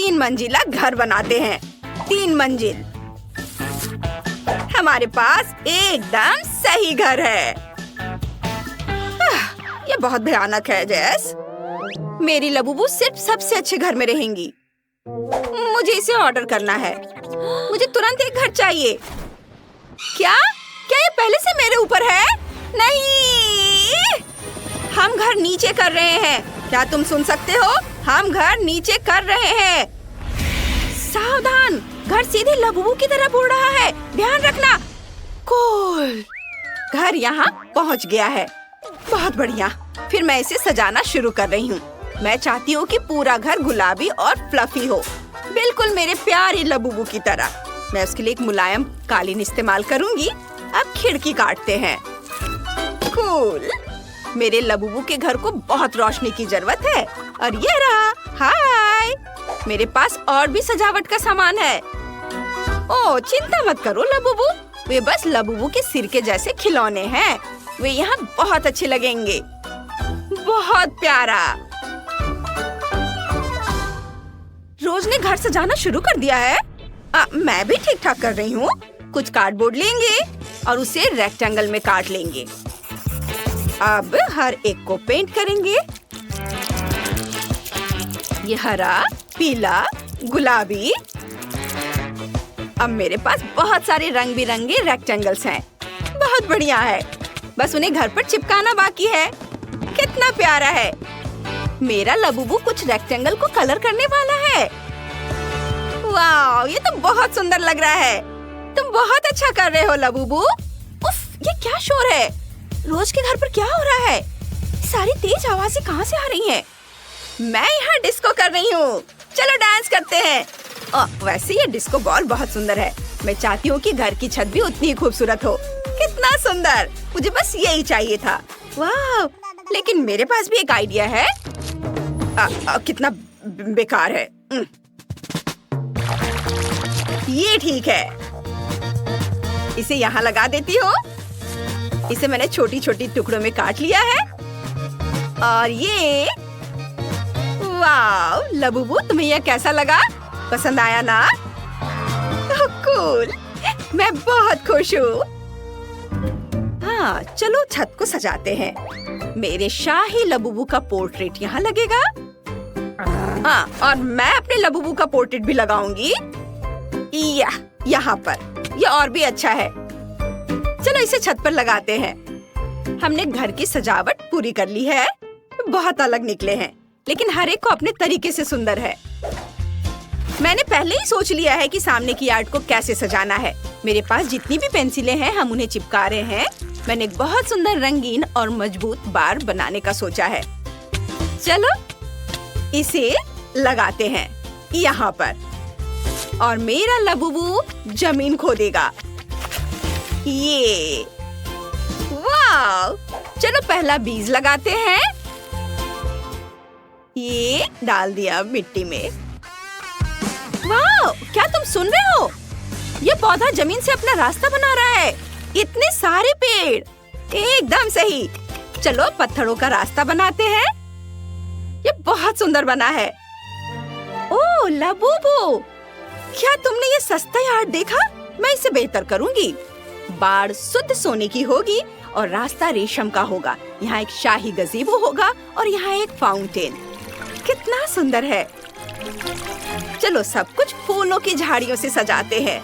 3 मंजिला घर बनाते हैं। 3 मंजिल। हमारे पास एकदम सही घर है। ये बहुत भयानक है जेस। मेरी लबूबू सिर्फ सबसे अच्छे घर में रहेंगी। मुझे इसे ऑर्डर करना है। मुझे तुरंत एक घर चाहिए। क्या क्या ये पहले से मेरे ऊपर है? नहीं, हम घर नीचे कर रहे हैं। क्या तुम सुन सकते हो? हम घर नीचे कर रहे हैं। सावधान, घर सीधे लबूबू की तरफ उड़ रहा है। ध्यान रखना। कूल, घर यहाँ पहुँच गया है। बहुत बढ़िया। फिर मैं इसे सजाना शुरू कर रही हूँ। मैं चाहती हूँ कि पूरा घर गुलाबी और फ्लफी हो, बिल्कुल मेरे प्यारे लबूबू की तरह। मैं उसके लिए एक मुलायम कालीन इस्तेमाल करूँगी। अब खिड़की काटते हैं। कूल। मेरे लबूबू के घर को बहुत रोशनी की जरूरत है। और ये रहा। हाय, मेरे पास और भी सजावट का सामान है। ओह, चिंता मत करो लबूबू, वे बस लबूबू के सिर के जैसे खिलौने हैं। वे यहाँ बहुत अच्छे लगेंगे। बहुत प्यारा। रोज ने घर सजाना शुरू कर दिया है। मैं भी ठीक ठाक कर रही हूँ। कुछ कार्डबोर्ड लेंगे और उसे रेक्टेंगल में काट लेंगे। अब हर एक को पेंट करेंगे। ये हरा, पीला, गुलाबी। अब मेरे पास बहुत सारे रंग बिरंगे रेक्टेंगल्स हैं। बहुत बढ़िया है। बस उन्हें घर पर चिपकाना बाकी है। कितना प्यारा है। मेरा लबूबू कुछ रेक्टेंगल को कलर करने वाला है। वाह, ये तो बहुत सुंदर लग रहा है। तुम बहुत अच्छा कर रहे हो लबूबू। उफ, ये क्या शोर है? रोज के घर पर क्या हो रहा है? सारी तेज आवाजें कहाँ से आ रही हैं? मैं यहाँ डिस्को कर रही हूँ। चलो डांस करते हैं। वैसे ये डिस्को बॉल बहुत सुंदर है। मैं चाहती हूँ कि घर की छत भी उतनी ही खूबसूरत हो। कितना सुंदर। मुझे बस यही चाहिए था। वाह, लेकिन मेरे पास भी एक आइडिया है। कितना बेकार है। ये ठीक है। इसे यहाँ लगा देती हूँ। इसे मैंने छोटी छोटी टुकड़ों में काट लिया है। और ये, वाह लबूबू, तुम्हें यह कैसा लगा? पसंद आया ना? कूल, मैं बहुत खुश हूँ। हाँ, चलो छत को सजाते हैं। मेरे शाही लबूबू का पोर्ट्रेट यहाँ लगेगा। हाँ, और मैं अपने लबूबू का पोर्ट्रेट भी लगाऊंगी। यहाँ पर। यह और भी अच्छा है। चलो इसे छत पर लगाते हैं। हमने घर की सजावट पूरी कर ली है। बहुत अलग निकले हैं, लेकिन हर एक को अपने तरीके से सुंदर है। मैंने पहले ही सोच लिया है कि सामने की आर्ट को कैसे सजाना है। मेरे पास जितनी भी पेंसिलें हैं, हम उन्हें चिपका रहे हैं। मैंने एक बहुत सुंदर रंगीन और मजबूत बार बनाने का सोचा है। चलो इसे लगाते हैं यहाँ पर। और मेरा लबूबू जमीन खोदेगा। ये, वाह, चलो पहला बीज लगाते हैं। ये डाल दिया मिट्टी में। वाह, क्या तुम सुन रहे हो? ये पौधा जमीन से अपना रास्ता बना रहा है। इतने सारे पेड़, एकदम सही। चलो पत्थरों का रास्ता बनाते हैं। ये बहुत सुंदर बना है। ओह लबूबू, क्या तुमने ये सस्ता यार्ड देखा? मैं इसे बेहतर करूंगी। बाड़ शुद्ध सोने की होगी और रास्ता रेशम का होगा। यहाँ एक शाही गज़ेबो होगा और यहाँ एक फाउंटेन। कितना सुंदर है। चलो सब कुछ फूलों की झाड़ियों से सजाते हैं।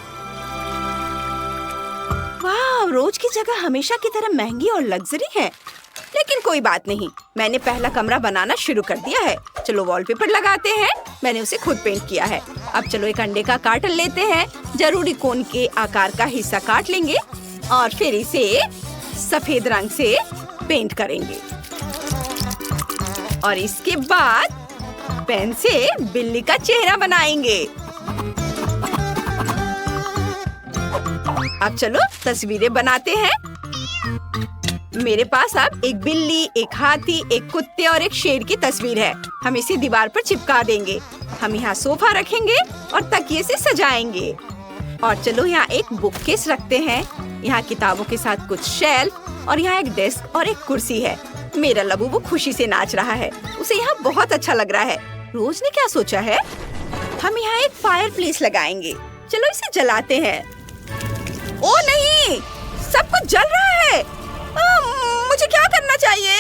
वाह, रोज की जगह हमेशा की तरह महंगी और लग्जरी है। लेकिन कोई बात नहीं, मैंने पहला कमरा बनाना शुरू कर दिया है। चलो वॉलपेपर लगाते हैं। मैंने उसे खुद पेंट किया है। अब चलो एक अंडे का कार्टन लेते हैं। जरूरी कोन के आकार का हिस्सा काट लेंगे और फिर इसे सफेद रंग से पेंट करेंगे। और इसके बाद पेन से बिल्ली का चेहरा बनाएंगे। अब चलो तस्वीरें बनाते हैं। मेरे पास अब एक बिल्ली, एक हाथी, एक कुत्ते और एक शेर की तस्वीर है। हम इसे दीवार पर चिपका देंगे। हम यहाँ सोफा रखेंगे और तकिए से सजाएंगे। और चलो यहाँ एक बुककेस रखते हैं। यहाँ किताबों के साथ कुछ शेल्फ और यहाँ एक डेस्क और एक कुर्सी है। मेरा लबूबू खुशी से नाच रहा है। उसे यहाँ बहुत अच्छा लग रहा है। रोज ने क्या सोचा है? हम यहाँ एक फायर प्लेस लगाएंगे। चलो इसे जलाते हैं। ओ नहीं, सब कुछ जल रहा है। मुझे क्या करना चाहिए?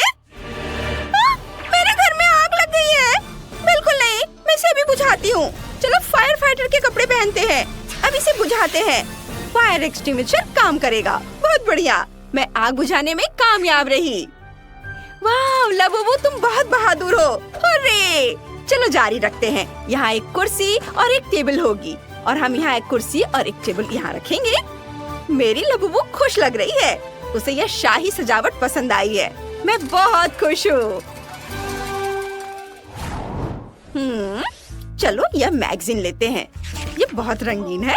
मेरे घर में आग लग गई है। बिल्कुल नहीं, मैं इसे अभी बुझाती हूँ। चलो फायर फाइटर के कपड़े पहनते हैं। अब इसे बुझाते हैं। फायर एक्सटिंग्विशर काम करेगा। बहुत बढ़िया, मैं आग बुझाने में कामयाब रही। वाह लबूबू, तुम बहुत बहादुर हो। हुर्रे! चलो जारी रखते हैं। यहाँ एक कुर्सी और एक टेबल होगी और हम यहाँ एक कुर्सी और एक टेबल यहाँ रखेंगे। मेरी लबूबू खुश लग रही है। उसे यह शाही सजावट पसंद आई है। मैं बहुत खुश हूँ। चलो यह मैगजीन लेते हैं। ये बहुत रंगीन है।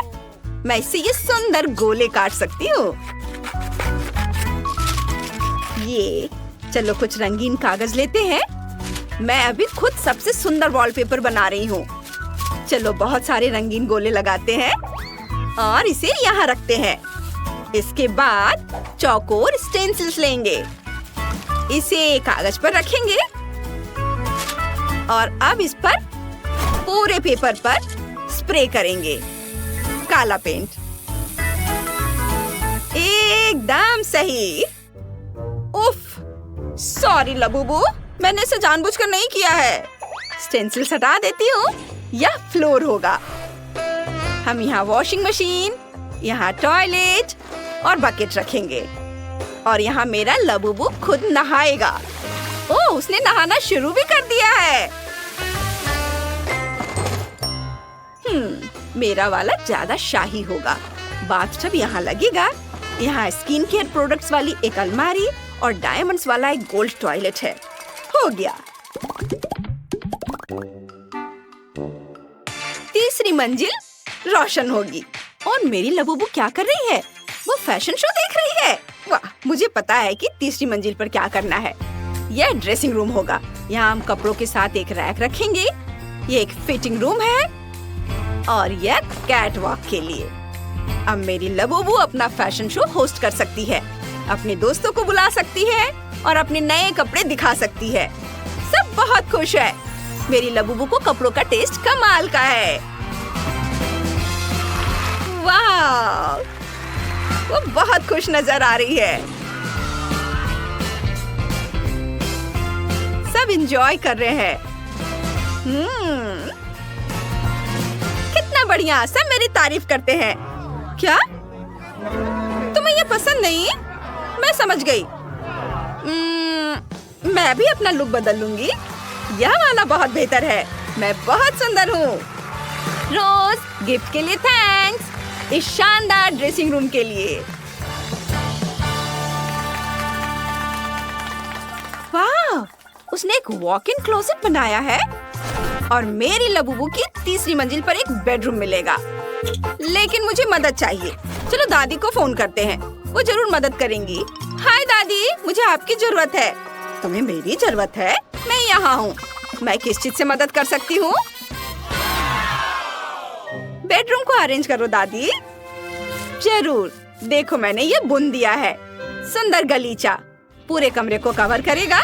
मैं इससे ये सुंदर गोले काट सकती हूँ। ये चलो कुछ रंगीन कागज लेते हैं। मैं अभी खुद सबसे सुंदर वॉलपेपर बना रही हूँ। चलो बहुत सारे रंगीन गोले लगाते हैं और इसे यहाँ रखते हैं। इसके बाद चौकोर स्टेंसिल्स लेंगे। इसे कागज पर रखेंगे और अब इस पर पूरे पेपर पर स्प्रे करेंगे काला पेंट। एकदम सही। उफ, सॉरी लबूबू, मैंने इसे जानबूझकर नहीं किया है। स्टेंसिल्स हटा देती हूँ। यह फ्लोर होगा। हम यहाँ वॉशिंग मशीन, यहाँ टॉयलेट और बकेट रखेंगे और यहाँ मेरा लबूबू खुद नहाएगा। ओह, उसने नहाना शुरू भी कर दिया है। मेरा वाला ज्यादा शाही होगा। बाथटब यहाँ लगेगा। यहाँ स्किन केयर प्रोडक्ट्स वाली एक अलमारी और डायमंड्स वाला एक गोल्ड टॉयलेट है। हो गया। तीसरी मंजिल रोशन होगी। और मेरी लबूबू क्या कर रही है? वो फैशन शो देख रही है। वाह, मुझे पता है कि तीसरी मंजिल पर क्या करना है। यह ड्रेसिंग रूम होगा। यहाँ हम कपड़ों के साथ एक रैक रखेंगे। ये एक फिटिंग रूम है और यह कैट वॉक के लिए। अब मेरी लबूबू अपना फैशन शो होस्ट कर सकती है, अपने दोस्तों को बुला सकती है और अपने नए कपड़े दिखा सकती है। सब बहुत खुश है। मेरी लबूबू को कपड़ों का टेस्ट कमाल का है। वाह, वो बहुत खुश नजर आ रही है। सब एंजॉय कर रहे हैं। कितना बढ़िया, सब मेरी तारीफ करते हैं। क्या तुम्हें ये पसंद नहीं? मैं समझ गई। मैं भी अपना लुक बदल लूंगी। यह वाला बहुत बेहतर है। मैं बहुत सुंदर हूँ। रोज, गिफ्ट के लिए थैंक्स। इस शानदार ड्रेसिंग रूम के लिए। वाह, उसने एक वॉक इन क्लोजेट बनाया है और मेरी लबूबू की तीसरी मंजिल पर एक बेडरूम मिलेगा। लेकिन मुझे मदद चाहिए। चलो दादी को फोन करते हैं, वो जरूर मदद करेंगी। हाय दादी, मुझे आपकी जरूरत है। तुम्हें मेरी जरूरत है? मैं यहाँ हूँ। मैं किस चीज से मदद कर सकती हूँ? बेडरूम को अरेंज करो दादी। जरूर। देखो, मैंने ये बुन दिया है। सुंदर गलीचा पूरे कमरे को कवर करेगा।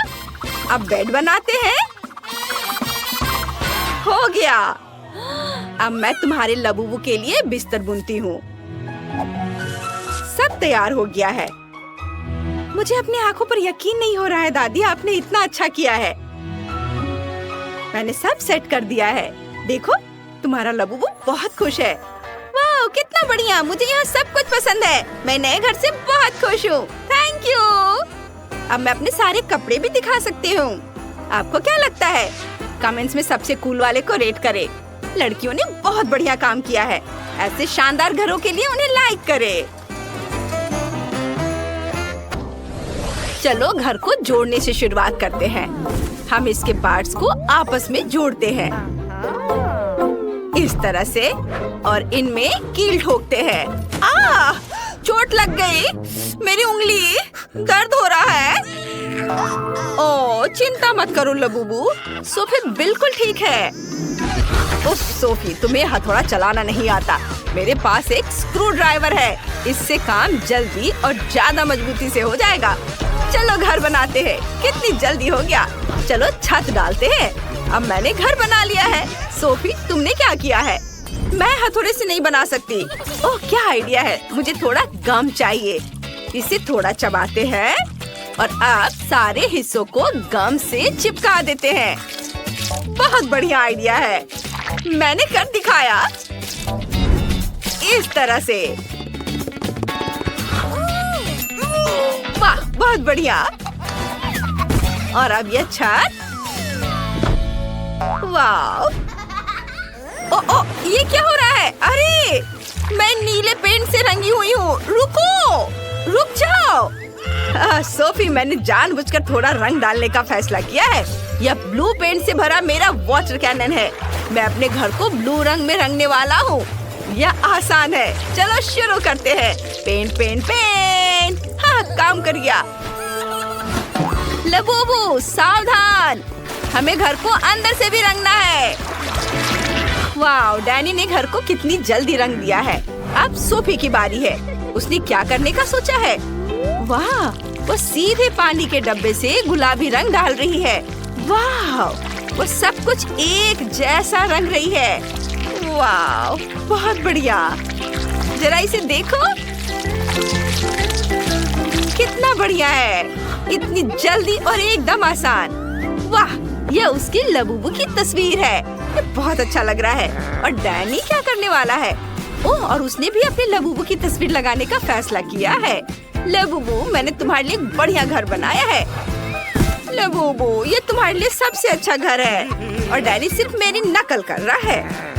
अब बेड बनाते हैं। हो गया। अब मैं तुम्हारे लबूबू के लिए बिस्तर बुनती हूँ। सब तैयार हो गया है। मुझे अपनी आंखों पर यकीन नहीं हो रहा है दादी, आपने इतना अच्छा किया है। मैंने सब सेट कर दिया है। देखो, तुम्हारा लबूबू बहुत खुश है। वाह, कितना बढ़िया। मुझे यहाँ सब कुछ पसंद है। मैं नए घर से बहुत खुश हूँ। Thank you. अब मैं अपने सारे कपड़े भी दिखा सकती हूँ। आपको क्या लगता है? कमेंट्स में सबसे कूल वाले को रेट करें। लड़कियों ने बहुत बढ़िया काम किया है। ऐसे शानदार घरों के लिए उन्हें लाइक करें। चलो घर को जोड़ने से शुरुआत करते हैं। हम इसके पार्ट्स को आपस में जोड़ते हैं इस तरह से और इनमें कील ठोकते हैं। चोट लग गई। मेरी उंगली दर्द हो रहा है। ओह, चिंता मत करो लबूबू, सोफी बिल्कुल ठीक है। उफ सोफी, तुम्हें हथौड़ा चलाना नहीं आता। मेरे पास एक स्क्रू ड्राइवर है। इससे काम जल्दी और ज्यादा मजबूती से हो जाएगा। चलो घर बनाते हैं। कितनी जल्दी हो गया। चलो छत डालते हैं। अब मैंने घर बना लिया है। सोफी, तुमने क्या किया है? मैं हथौड़े से नहीं बना सकती। ओह, क्या आइडिया है। मुझे थोड़ा गम चाहिए। इसे थोड़ा चबाते हैं और अब सारे हिस्सों को गम से चिपका देते हैं। बहुत बढ़िया आइडिया है। मैंने कर दिखाया। इस तरह से। वाह, बहुत बढ़िया। और अब यह छत। वाह। ओ, ये क्या हो रहा है? अरे, मैं नीले पेंट से रंगी हुई हूँ। रुको, रुक जाओ। सोफी, मैंने जानबूझकर थोड़ा रंग डालने का फैसला किया है। यह ब्लू पेंट से भरा मेरा वाटर कैनन है। मैं अपने घर को ब्लू रंग में रंगने वाला हूँ। यह आसान है। चलो शुरू करते हैं। Paint paint paint. हाँ, काम कर गया। लबूबू, सावधान, हमें घर को अंदर से भी रंगना है। वाह, डैनी ने घर को कितनी जल्दी रंग दिया है। अब सोफी की बारी है। उसने क्या करने का सोचा है? वाह, वो सीधे पानी के डब्बे से गुलाबी रंग डाल रही है। वाह, वो सब कुछ एक जैसा रंग रही है। वाह, बहुत बढ़िया। जरा इसे देखो, कितना बढ़िया है। इतनी जल्दी और एकदम आसान। वाह, यह उसकी लबूबू की तस्वीर है। ये बहुत अच्छा लग रहा है। और डैनी क्या करने वाला है? ओह, और उसने भी अपनी लबूबू की तस्वीर लगाने का फैसला किया है। लबूबू, मैंने तुम्हारे लिए एक बढ़िया घर बनाया है। लबूबू, ये तुम्हारे लिए सबसे अच्छा घर है। और डैनी सिर्फ मेरी नकल कर रहा है।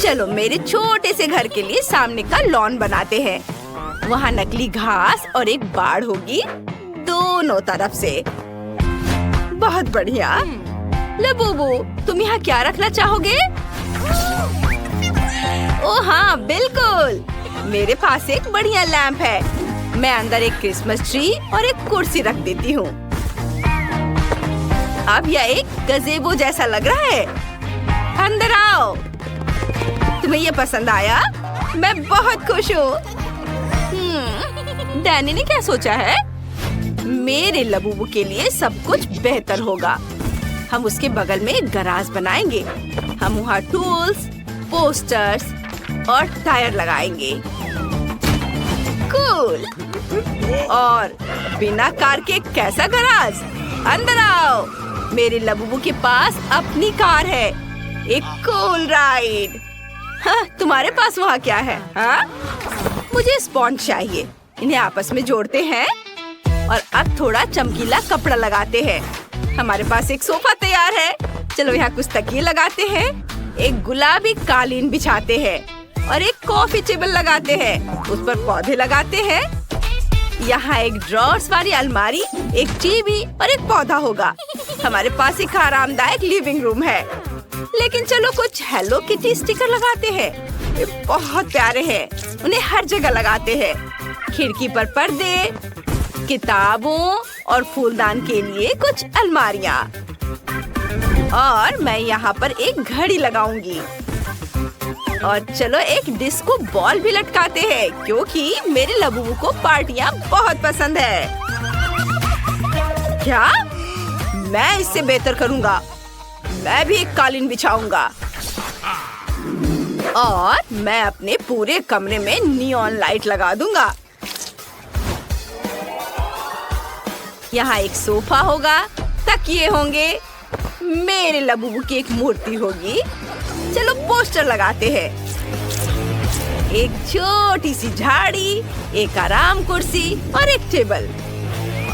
चलो मेरे छोटे से घर के लिए सामने का लॉन बनाते हैं। वहाँ नकली घास और एक बाड़ होगी दोनों तरफ से। बहुत बढ़िया। लबूबू, तुम यहाँ क्या रखना चाहोगे? ओह हाँ, बिल्कुल। मेरे पास एक बढ़िया लैंप है। मैं अंदर एक क्रिसमस ट्री और एक कुर्सी रख देती हूँ। अब यह एक गज़ेबो जैसा लग रहा है। अंदर आओ। तुम्हें ये पसंद आया? मैं बहुत खुश हूँ। डैनी ने क्या सोचा है? मेरे लबूबू के लिए सब कुछ बेहतर होगा। हम उसके बगल में एक गराज बनाएंगे। हम वहाँ टूल्स, पोस्टर्स और टायर लगाएंगे। कूल। और बिना कार के कैसा गराज? अंदर आओ। मेरे लबूबू के पास अपनी कार है। एक कूल राइड। हाँ, तुम्हारे पास वहाँ क्या है? हाँ? मुझे स्पॉन्ज चाहिए। इन्हें आपस में जोड़ते हैं और अब थोड़ा चमकीला कपड़ा लगाते हैं। हमारे पास एक सोफा तैयार है। चलो यहाँ कुछ तकिए लगाते हैं। एक गुलाबी कालीन बिछाते हैं और एक कॉफी टेबल लगाते हैं। उस पर पौधे लगाते हैं। यहाँ एक ड्रॉर्स वाली अलमारी, एक टीवी और एक पौधा होगा। हमारे पास एक आरामदायक लिविंग रूम है। लेकिन चलो कुछ हेलो किटी स्टिकर लगाते हैं। ये बहुत प्यारे हैं। उन्हें हर जगह लगाते हैं। खिड़की पर पर्दे, किताबों और फूलदान के लिए कुछ अलमारियाँ। और मैं यहाँ पर एक घड़ी लगाऊंगी। और चलो एक डिस्को बॉल भी लटकाते हैं, क्योंकि मेरे लबूबू को पार्टियाँ बहुत पसंद है। क्या? मैं इससे बेहतर करूँगा। मैं भी एक कालीन बिछाऊंगा। और मैं अपने पूरे कमरे में नियॉन लाइट लगा दूंगा। यहाँ एक सोफा होगा, तकिए होंगे, मेरे लबूबू की एक मूर्ति होगी। चलो पोस्टर लगाते हैं। एक छोटी सी झाड़ी, एक आराम कुर्सी और एक टेबल।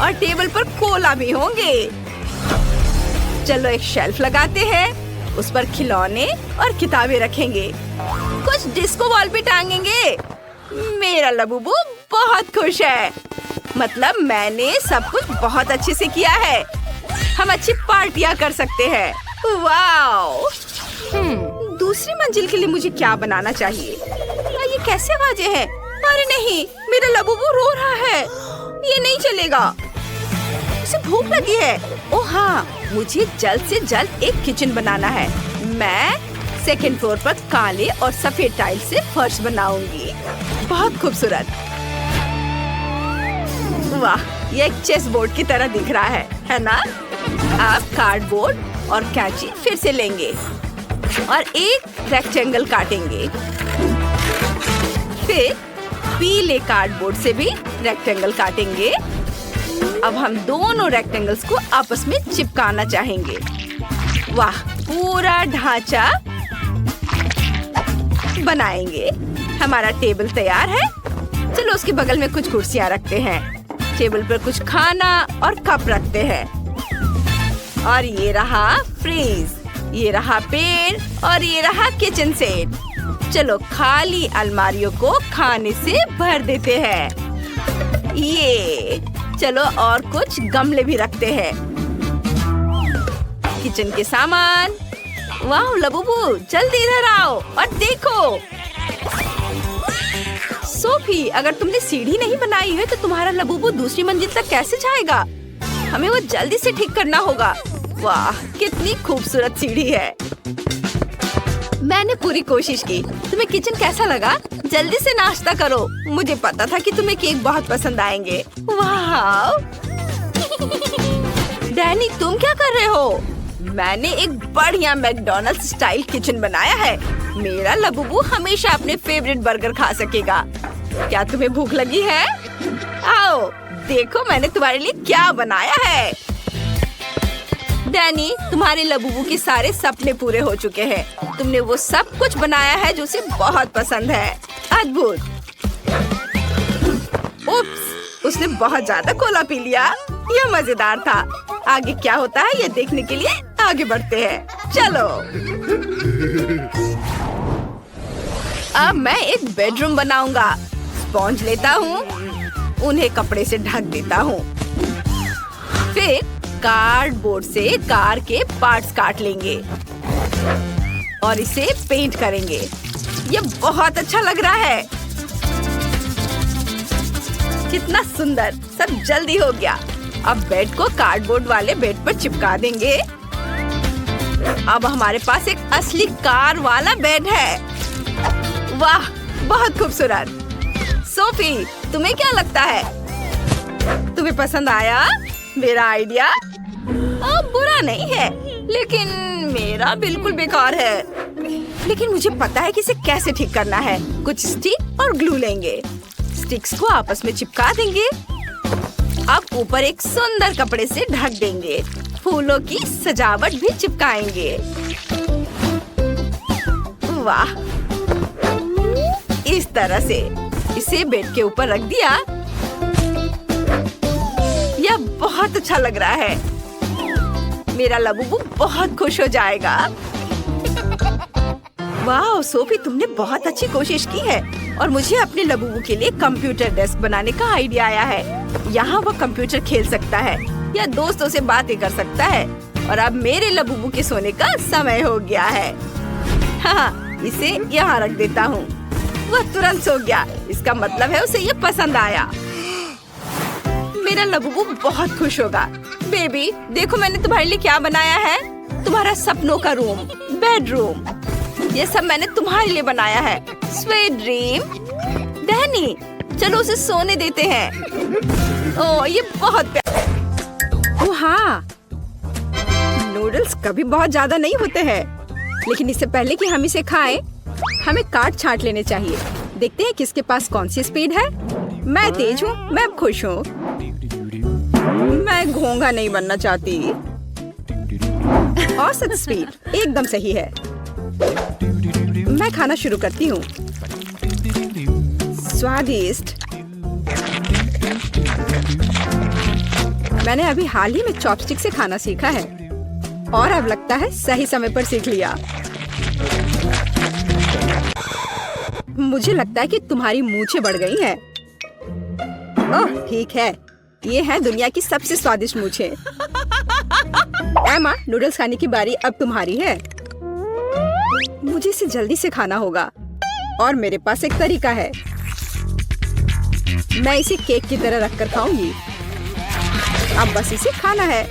और टेबल पर कोला भी होंगे। चलो एक शेल्फ लगाते हैं। उस पर खिलौने और किताबें रखेंगे। कुछ डिस्को बॉल भी टांगेंगे। मेरा लबूबू बहुत खुश है। मतलब मैंने सब कुछ बहुत अच्छे से किया है। हम अच्छी पार्टियां कर सकते हैं। वाओ! दूसरी मंजिल के लिए मुझे क्या बनाना चाहिए? ये कैसे आवाजें हैं? अरे नहीं, मेरा लबूबू रो रहा है। ये नहीं चलेगा। उसे भूख लगी है। ओह हाँ, मुझे जल्द से जल्द एक किचन बनाना है। मैं सेकंड फ्लोर पर काले और सफेद टाइल से फर्श बनाऊंगी। बहुत खूबसूरत। वाह, ये एक चेस बोर्ड की तरह दिख रहा है ना? आप कार्डबोर्ड और कैंची फिर से लेंगे और एक रेक्टेंगल काटेंगे। फिर पीले कार्डबोर्ड से भी रेक्टेंगल काटेंगे। अब हम दोनों रेक्टेंगल्स को आपस में चिपकाना चाहेंगे। वाह, पूरा ढांचा बनाएंगे। हमारा टेबल तैयार है। चलो उसके बगल में कुछ कुर्सियां रखते हैं। टेबल पर कुछ खाना और कप रखते हैं। और ये रहा फ्रीज, ये रहा पेड़ और ये रहा किचन सेट। चलो खाली अलमारियों को खाने से भर देते हैं। ये चलो और कुछ गमले भी रखते हैं। किचन के सामान। वाह लबूबू, जल्दी इधर आओ और देखो। सोफी, अगर तुमने सीढ़ी नहीं बनाई है तो तुम्हारा लबूबू दूसरी मंजिल तक कैसे जाएगा? हमें वो जल्दी से ठीक करना होगा। वाह, कितनी खूबसूरत सीढ़ी है। मैंने पूरी कोशिश की। तुम्हें किचन कैसा लगा? जल्दी से नाश्ता करो। मुझे पता था कि तुम्हें केक बहुत पसंद आएंगे। वाह डैनी, तुम क्या कर रहे हो? मैंने एक बढ़िया मैकडॉनल्ड्स स्टाइल किचन बनाया है। मेरा लबूबू हमेशा अपने फेवरेट बर्गर खा सकेगा। क्या तुम्हें भूख लगी है? आओ देखो मैंने तुम्हारे लिए क्या बनाया है। डैनी, तुम्हारे लबूबू के सारे सपने पूरे हो चुके हैं। तुमने वो सब कुछ बनाया है जो उसे बहुत पसंद है। अद्भुत। उप्स, उसने बहुत ज्यादा कोला पी लिया। यह मजेदार था। आगे क्या होता है ये देखने के लिए आगे बढ़ते हैं। चलो अब मैं एक बेडरूम बनाऊंगा। स्पॉन्ज लेता हूँ, उन्हें कपड़े से ढक देता हूँ। फिर कार्डबोर्ड से कार के पार्ट्स काट लेंगे और इसे पेंट करेंगे। ये बहुत अच्छा लग रहा है। कितना सुंदर, सब जल्दी हो गया। अब बेड को कार्डबोर्ड वाले बेड पर चिपका देंगे। अब हमारे पास एक असली कार वाला बेड है। वाह, बहुत खूबसूरत। सोफी, तुम्हें क्या लगता है? तुम्हें पसंद आया मेरा आइडिया? बुरा नहीं है, लेकिन मेरा बिल्कुल बेकार है। लेकिन मुझे पता है कि इसे कैसे ठीक करना है। कुछ स्टिक और ग्लू लेंगे। स्टिक्स को आपस में चिपका देंगे। अब ऊपर एक सुंदर कपड़े से ढक देंगे। फूलों की सजावट भी चिपकाएंगे। वाह, इस तरह से इसे बेड के ऊपर रख दिया। यह बहुत अच्छा लग रहा है। मेरा लबूबू बहुत खुश हो जाएगा। वाह सोफी, तुमने बहुत अच्छी कोशिश की है। और मुझे अपने लबूबू के लिए कंप्यूटर डेस्क बनाने का आइडिया आया है। यहाँ वो कंप्यूटर खेल सकता है या दोस्तों से बातें कर सकता है। और अब मेरे लबूबू के सोने का समय हो गया है। हाँ, इसे यहाँ रख देता हूँ। वह तुरंत सो गया। इसका मतलब है उसे ये पसंद आया। मेरा लबूबू बहुत खुश होगा। बेबी, देखो मैंने तुम्हारे लिए क्या बनाया है। तुम्हारा सपनों का रूम, बेडरूम। ये सब मैंने तुम्हारे लिए बनाया है। Sweet dream. डैनी, चलो उसे सोने देते हैं। ओह, ये बहुत प्यारा। ओह हाँ, नूडल्स कभी बहुत ज्यादा नहीं होते हैं, लेकिन इससे पहले कि हम इसे खाएं, हमें काट छांट लेने चाहिए। देखते हैं किसके पास कौन सी स्पीड है। मैं तेज हूँ, मैं खुश हूँ। मैं घोंघा नहीं बनना चाहती। औसत स्पीड एकदम सही है। मैं खाना शुरू करती हूँ। स्वादिष्ट। मैंने अभी हाल ही में चॉपस्टिक से खाना सीखा है और अब लगता है सही समय पर सीख लिया। मुझे लगता है कि तुम्हारी मूंछें बढ़ गई हैं। ओह ठीक है, ये है दुनिया की सबसे स्वादिष्ट मूंछें। एमा, नूडल्स खाने की बारी अब तुम्हारी है। मुझे इसे जल्दी से खाना होगा और मेरे पास एक तरीका है। मैं इसे केक की तरह रखकर खाऊंगी। अब बस इसे खाना है।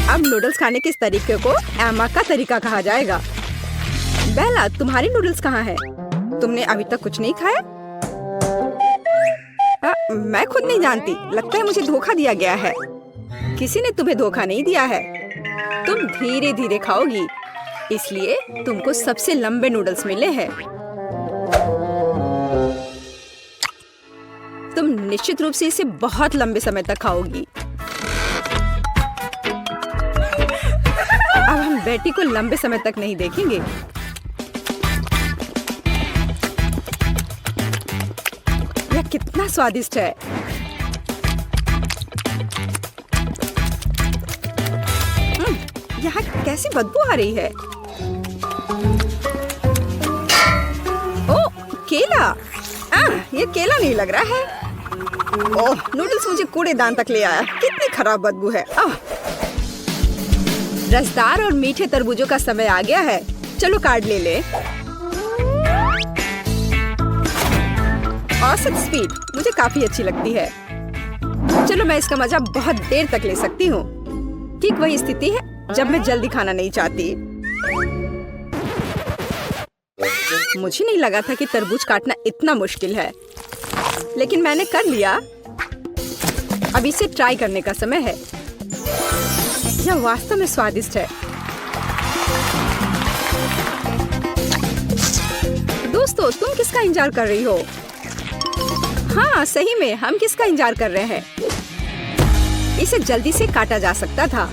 अब नूडल्स खाने के इस तरीके को एमा का तरीका कहा जाएगा। बेला, तुम्हारी नूडल्स कहाँ है? तुमने अभी तक कुछ नहीं खाया? मैं खुद नहीं जानती। लगता है मुझे धोखा दिया गया है। किसी ने तुम्हें धोखा नहीं दिया है। तुम धीरे धीरे खाओगी, इसलिए तुमको सबसे लंबे नूडल्स मिले हैं। तुम निश्चित रूप से इसे बहुत लंबे समय तक खाओगी। अब हम बेटी को लंबे समय तक नहीं देखेंगे। यह कितना स्वादिष्ट है। यहाँ कैसी बदबू आ रही है। ओह, केला। ये केला नहीं लग रहा है। ओह, नूडल्स मुझे कूड़ेदान तक ले आया। कितनी खराब बदबू है। रसदार और मीठे तरबूजों का समय आ गया है। चलो कार्ड ले ले। औसत स्पीड मुझे काफी अच्छी लगती है। चलो मैं इसका मजा बहुत देर तक ले सकती हूँ। ठीक वही स्थिति है जब मैं जल्दी खाना नहीं चाहती। मुझे नहीं लगा था कि तरबूज काटना इतना मुश्किल है, लेकिन मैंने कर लिया। अब इसे ट्राई करने का समय है। यह वास्तव में स्वादिष्ट है। दोस्तों, तुम किसका इंतजार कर रही हो? हाँ, सही में हम किसका इंतजार कर रहे हैं? इसे जल्दी से काटा जा सकता था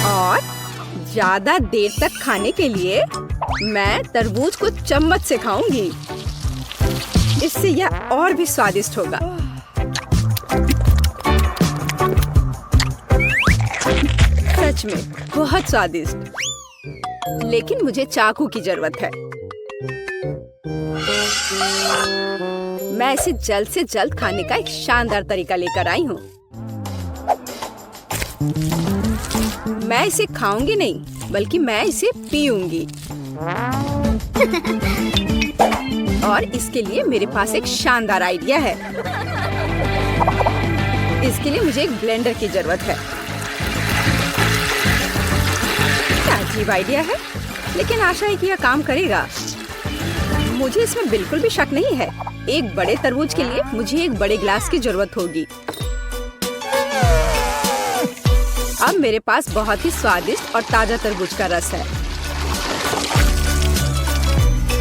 और ज्यादा देर तक खाने के लिए मैं तरबूज को चम्मच से खाऊंगी। इससे यह और भी स्वादिष्ट होगा। सच में बहुत स्वादिष्ट। लेकिन मुझे चाकू की जरूरत है। मैं इसे जल्द से जल्द खाने का एक शानदार तरीका लेकर आई हूँ। मैं इसे खाऊंगी नहीं, बल्कि मैं इसे पीऊंगी। और इसके लिए मेरे पास एक शानदार आइडिया है। इसके लिए मुझे एक ब्लेंडर की जरूरत है। क्या अजीब आइडिया है, लेकिन आशा है कि यह काम करेगा। मुझे इसमें बिल्कुल भी शक नहीं है। एक बड़े तरबूज के लिए मुझे एक बड़े ग्लास की जरूरत होगी। अब मेरे पास बहुत ही स्वादिष्ट और ताजा तरबूज का रस है।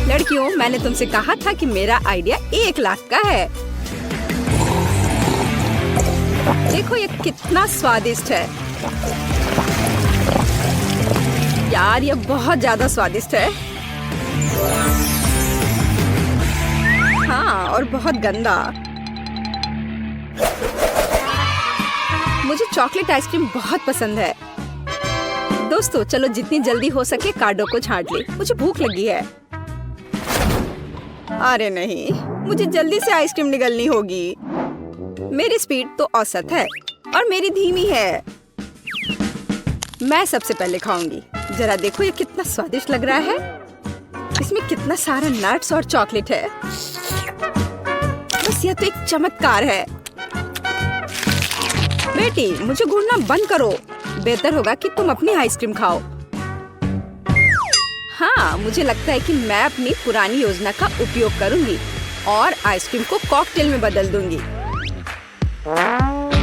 लड़कियों, मैंने तुमसे कहा था कि मेरा आइडिया 1 लाख का है। देखो ये कितना स्वादिष्ट है। यार, ये बहुत ज्यादा स्वादिष्ट है। हाँ, और बहुत गंदा। मुझे चॉकलेट आइसक्रीम बहुत पसंद है। दोस्तों, चलो जितनी जल्दी हो सके कार्डों को छांट ले। मुझे भूख लगी है। अरे नहीं, मुझे जल्दी से आइसक्रीम निगलनी होगी। मेरी स्पीड तो औसत है और मेरी धीमी है। मैं सबसे पहले खाऊंगी। जरा देखो ये कितना स्वादिष्ट लग रहा है। इसमें कितना सारा नट्स और चॉकलेट है। बस यह तो एक चमत्कार है। बेटी, मुझे घूरना बंद करो। बेहतर होगा कि तुम अपनी आइसक्रीम खाओ। हाँ, मुझे लगता है कि मैं अपनी पुरानी योजना का उपयोग करूंगी और आइसक्रीम को कॉकटेल में बदल दूंगी।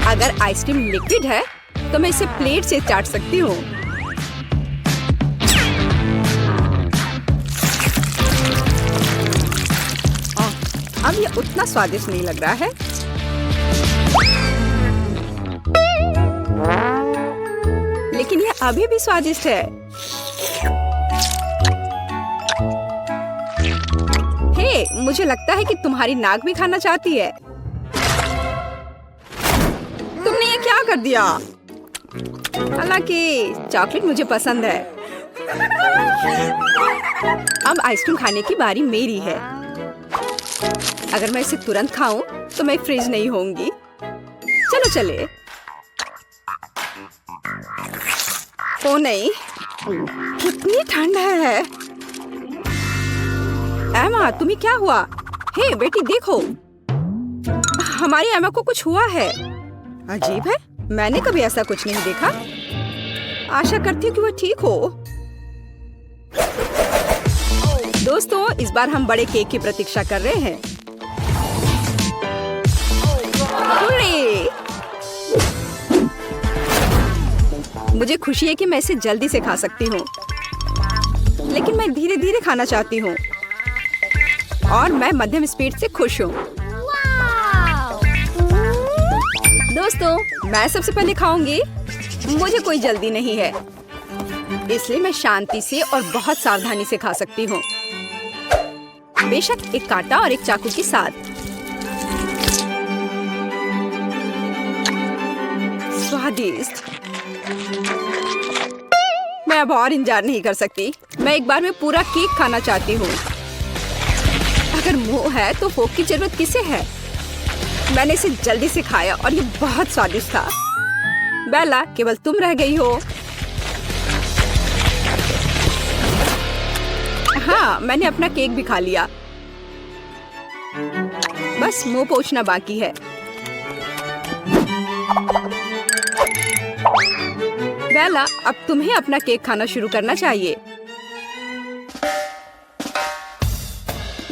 अगर आइसक्रीम लिक्विड है तो मैं इसे प्लेट से चाट सकती हूँ। अब ये उतना स्वादिष्ट नहीं लग रहा है। लेकिन ये अभी भी स्वादिष्ट है। हे, मुझे लगता है कि तुम्हारी नाक भी खाना चाहती है। तुमने ये क्या कर दिया? हालांकि चॉकलेट मुझे पसंद है। अब आइसक्रीम खाने की बारी मेरी है। अगर मैं इसे तुरंत खाऊं तो मैं फ्रीज नहीं होंगी। चलो चले। ओ नहीं, कितनी ठंड है। एमा, तुम्हें क्या हुआ? हे बेटी, देखो, हमारी एमा को कुछ हुआ है। अजीब है, मैंने कभी ऐसा कुछ नहीं देखा। आशा करती हूँ कि वह ठीक हो। दोस्तों, इस बार हम बड़े केक की प्रतीक्षा कर रहे हैं। मुझे खुशी है कि मैं इसे जल्दी से खा सकती हूँ, लेकिन मैं धीरे धीरे खाना चाहती हूँ और मैं मध्यम स्पीड से खुश हूँ। दोस्तों, मैं सबसे पहले खाऊंगी। मुझे कोई जल्दी नहीं है, इसलिए मैं शांति से और बहुत सावधानी से खा सकती हूँ, बेशक एक कांटा और एक चाकू के साथ। स्वादिष्ट। मैं अब और इंतजार नहीं कर सकती। मैं एक बार में पूरा केक खाना चाहती हूँ। अगर मुंह है तो फोक की जरूरत किसे है? मैंने इसे जल्दी से खाया और ये बहुत स्वादिष्ट था। बेला, केवल तुम रह गई हो। हाँ, मैंने अपना केक भी खा लिया। बस मुंह पोंछना बाकी है। बेला, अब तुम्हें अपना केक खाना शुरू करना चाहिए।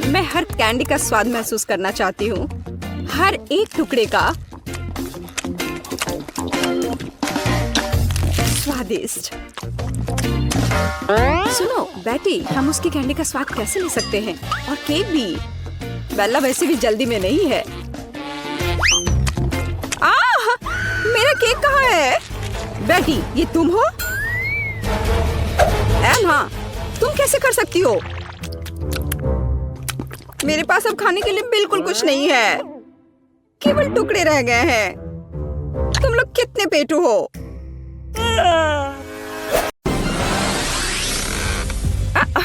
मैं हर कैंडी का स्वाद महसूस करना चाहती हूँ, हर एक टुकड़े का। स्वादिष्ट। सुनो बेटी, हम उसकी कैंडी का स्वाद कैसे ले सकते हैं? और केक भी। बेला वैसे भी जल्दी में नहीं है। मेरा केक कहाँ है? बेटी, ये तुम हो? हाँ, तुम कैसे कर सकती हो? मेरे पास अब खाने के लिए बिल्कुल कुछ नहीं है, केवल टुकड़े रह गए हैं। तुम लोग कितने पेटू हो?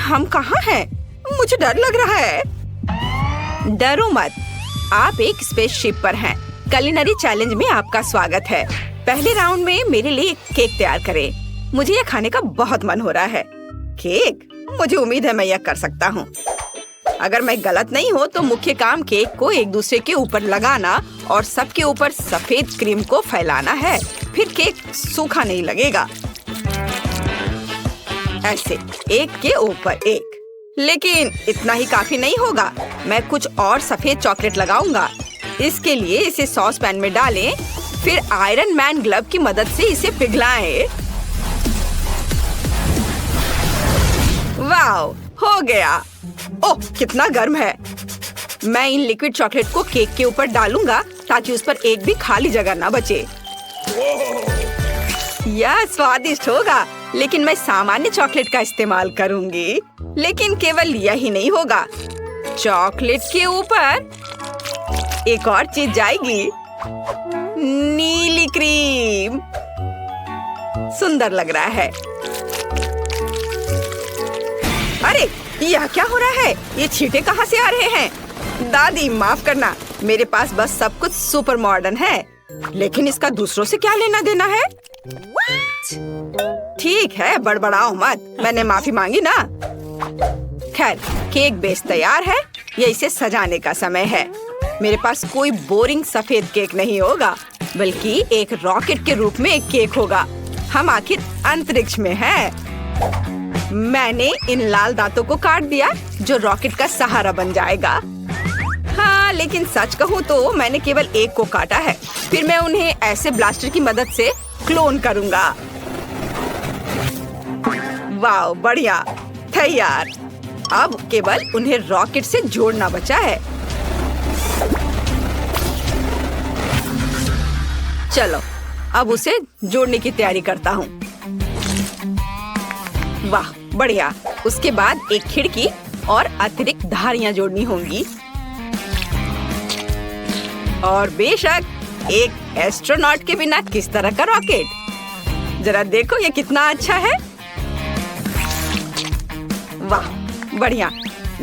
हम कहाँ हैं? मुझे डर लग रहा है। डरो मत, आप एक स्पेसशिप पर हैं। कुलिनरी चैलेंज में आपका स्वागत है। पहले राउंड में मेरे लिए एक केक तैयार करें। मुझे यह खाने का बहुत मन हो रहा है। केक? मुझे उम्मीद है मैं यह कर सकता हूँ। अगर मैं गलत नहीं हूँ तो मुख्य काम केक को एक दूसरे के ऊपर लगाना और सबके ऊपर सफेद क्रीम को फैलाना है। फिर केक सूखा नहीं लगेगा। ऐसे, एक के ऊपर एक। लेकिन इतना ही काफी नहीं होगा। मैं कुछ और सफेद चॉकलेट लगाऊंगा। इसके लिए इसे सॉस पैन में डालें, फिर आयरन मैन ग्लव की मदद से इसे पिघलाएं। वाओ, हो गया। ओह, कितना गर्म है। मैं इन लिक्विड चॉकलेट को केक के ऊपर डालूंगा ताकि उस पर एक भी खाली जगह ना बचे। यह स्वादिष्ट होगा, लेकिन मैं सामान्य चॉकलेट का इस्तेमाल करूंगी। लेकिन केवल यही नहीं होगा। चॉकलेट के ऊपर एक और चीज जाएगी, नीली क्रीम। सुंदर लग रहा है। अरे, यह क्या हो रहा है? ये छींटे कहाँ से आ रहे हैं? दादी, माफ करना, मेरे पास बस सब कुछ सुपर मॉडर्न है, लेकिन इसका दूसरों से क्या लेना देना है? ठीक है, बड़बड़ाओ मत। मैंने माफी मांगी ना। खैर, केक बेस तैयार है। ये इसे सजाने का समय है। मेरे पास कोई बोरिंग सफेद केक नहीं होगा, बल्कि एक रॉकेट के रूप में एक केक होगा। हम आखिर अंतरिक्ष में हैं। मैंने इन लाल दांतों को काट दिया जो रॉकेट का सहारा बन जाएगा। हाँ, लेकिन सच कहूँ तो मैंने केवल एक को काटा है। फिर मैं उन्हें ऐसे ब्लास्टर की मदद से क्लोन करूँगा। वाह, बढ़िया, तैयार। अब केवल उन्हें रॉकेट से जोड़ना बचा है। चलो, अब उसे जोड़ने की तैयारी करता हूँ। वाह, बढ़िया। उसके बाद एक खिड़की और अतिरिक्त धारियां जोड़नी होंगी। और बेशक एक एस्ट्रोनॉट के बिना किस तरह का रॉकेट। जरा देखो ये कितना अच्छा है। वाह, बढ़िया।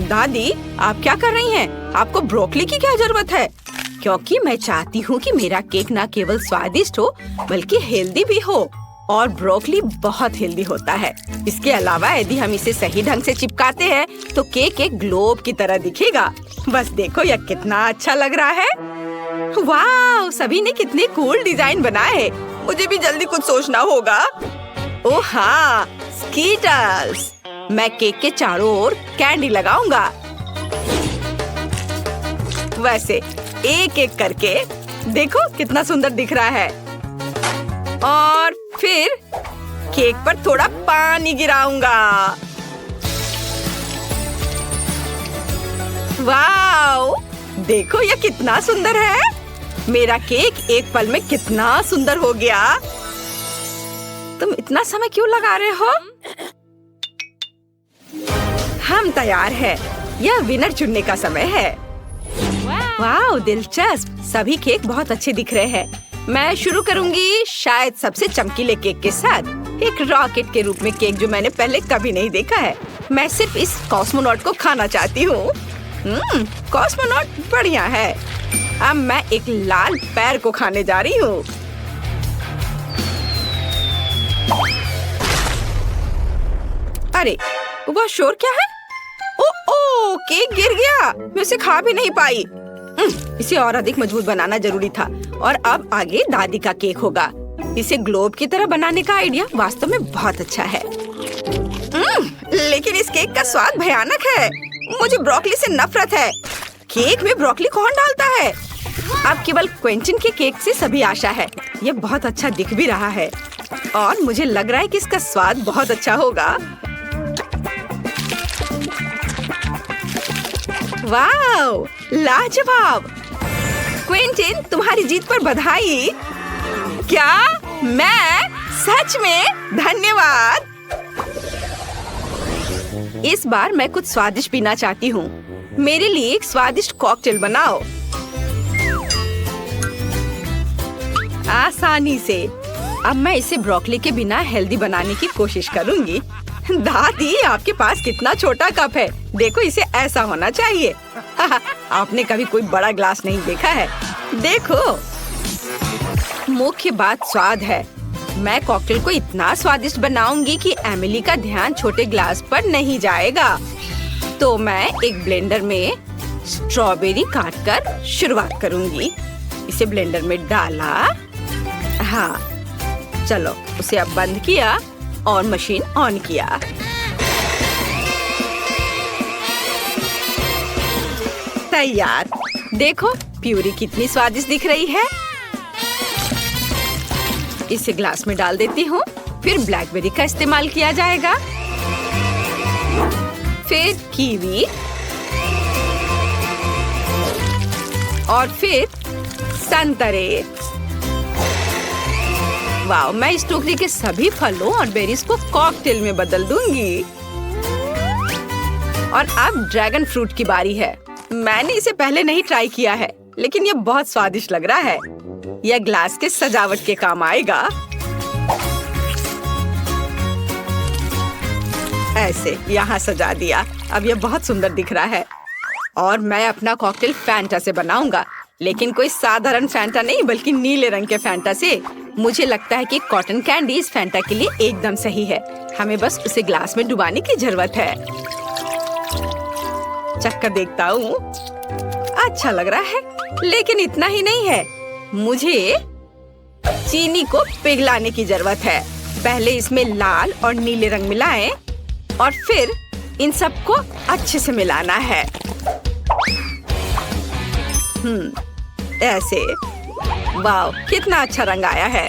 दादी, आप क्या कर रही हैं? आपको ब्रोकली की क्या जरूरत है? क्योंकि मैं चाहती हूँ कि मेरा केक न केवल स्वादिष्ट हो बल्कि हेल्दी भी हो, और ब्रोकली बहुत हेल्दी होता है। इसके अलावा यदि हम इसे सही ढंग से चिपकाते हैं तो केक एक ग्लोब की तरह दिखेगा। बस देखो यह कितना अच्छा लग रहा है। वाह, सभी ने कितने कूल डिजाइन बनाए। मुझे भी जल्दी कुछ सोचना होगा। ओह हाँ, स्कीटल्स। मैं केक के चारों ओर कैंडी लगाऊंगा। वैसे एक एक करके देखो कितना सुंदर दिख रहा है। और फिर केक पर थोड़ा पानी गिराऊंगा। वाओ, देखो ये कितना सुंदर है। मेरा केक एक पल में कितना सुंदर हो गया। तुम इतना समय क्यों लगा रहे हो? हम तैयार हैं। यह विनर चुनने का समय है। वाओ, दिलचस्प। सभी केक बहुत अच्छे दिख रहे हैं। मैं शुरू करूंगी शायद सबसे चमकीले केक के साथ, एक रॉकेट के रूप में केक जो मैंने पहले कभी नहीं देखा है। मैं सिर्फ इस कॉस्मोनॉट को खाना चाहती हूँ। कॉस्मोनॉट बढ़िया है। अब मैं एक लाल पैर को खाने जा रही हूँ। अरे, वह शोर क्या है? ओ, केक गिर गया। मैं उसे खा भी नहीं पाई। इसे और अधिक मजबूत बनाना जरूरी था। और अब आगे दादी का केक होगा। इसे ग्लोब की तरह बनाने का आइडिया वास्तव में बहुत अच्छा है। लेकिन इस केक का स्वाद भयानक है। मुझे ब्रोकली से नफरत है। केक में ब्रोकली कौन डालता है? अब केवल क्विंटन के केक से सभी आशा है। यह बहुत अच्छा दिख भी रहा है और मुझे लग रहा है कि इसका स्वाद बहुत अच्छा होगा। वाओ, लाजवाब। क्विंटन, तुम्हारी जीत पर बधाई। क्या? मैं? सच में? धन्यवाद। इस बार मैं कुछ स्वादिष्ट पीना चाहती हूँ। मेरे लिए एक स्वादिष्ट कॉकटेल बनाओ। आसानी से। अब मैं इसे ब्रोकली के बिना हेल्दी बनाने की कोशिश करूँगी। दादी, आपके पास कितना छोटा कप है। देखो, इसे ऐसा होना चाहिए। आपने कभी कोई बड़ा ग्लास नहीं देखा है। देखो, मुख्य बात स्वाद है। मैं कॉकटेल को इतना स्वादिष्ट बनाऊंगी कि एमिली का ध्यान छोटे ग्लास पर नहीं जाएगा। तो मैं एक ब्लेंडर में स्ट्रॉबेरी काटकर शुरुआत करूंगी। इसे ब्लेंडर में डाला। हाँ, चलो, उसे अब बंद किया और मशीन ऑन किया। तैयार। देखो, प्यूरी कितनी स्वादिष्ट दिख रही है। इसे ग्लास में डाल देती हूँ। फिर ब्लैकबेरी का इस्तेमाल किया जाएगा, फिर कीवी और फिर संतरे। वाह, मैं इस टोकरी के सभी फलों और बेरीज को कॉकटेल में बदल दूंगी। और अब ड्रैगन फ्रूट की बारी है। मैंने इसे पहले नहीं ट्राई किया है, लेकिन यह बहुत स्वादिष्ट लग रहा है। यह ग्लास के सजावट के काम आएगा। ऐसे यहाँ सजा दिया। अब यह बहुत सुंदर दिख रहा है। और मैं अपना कॉकटेल फैंटा से बनाऊंगा, लेकिन कोई साधारण फैंटा नहीं, बल्कि नीले रंग के फैंटा से। मुझे लगता है कि कॉटन कैंडी इस फैंटा के लिए एकदम सही है। हमें बस उसे ग्लास में डुबाने की जरूरत है। चक्कर देखता हूँ। अच्छा लग रहा है, लेकिन इतना ही नहीं है। मुझे चीनी को पिघलाने की जरूरत है। पहले इसमें लाल और नीले रंग मिलाएं और फिर इन सबको अच्छे से मिलाना है। ऐसे। वाव, कितना अच्छा रंग आया है।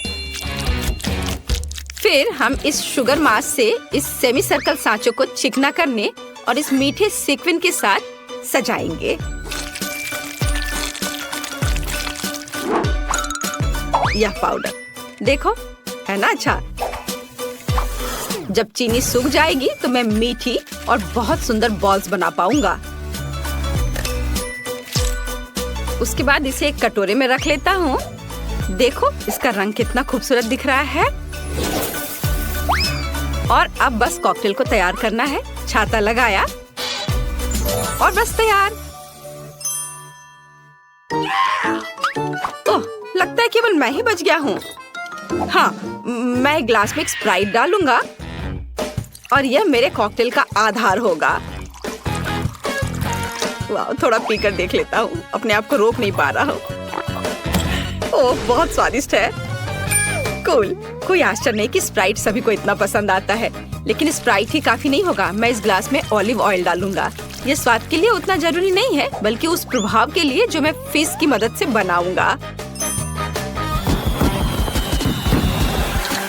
फिर हम इस शुगर मास से इस सेमी सर्कल सांचों को चिकना करने और इस मीठे सीक्वेंस के साथ सजाएंगे। यह पाउडर देखो, है ना अच्छा। जब चीनी सूख जाएगी तो मैं मीठी और बहुत सुंदर बॉल्स बना पाऊंगा। उसके बाद इसे एक कटोरे में रख लेता हूँ। देखो, इसका रंग कितना खूबसूरत दिख रहा है। और अब बस कॉकटेल को तैयार करना है। छाता लगाया और बस तैयार। ओह, लगता है केवल मैं ही बच गया हूँ। हाँ, मैं ग्लास में एक स्प्राइट डालूंगा और यह मेरे कॉकटेल का आधार होगा। वाह, थोड़ा पीकर देख लेता हूँ। अपने आप को रोक नहीं पा रहा हूँ। ओह, बहुत स्वादिष्ट है। कूल। कोई आश्चर्य नहीं कि स्प्राइट सभी को इतना पसंद आता है, लेकिन स्प्राइट ही काफी नहीं होगा। मैं इस ग्लास में ऑलिव ऑयल डालूंगा। ये स्वाद के लिए उतना जरूरी नहीं है, बल्कि उस प्रभाव के लिए जो मैं फिश की मदद से बनाऊंगा।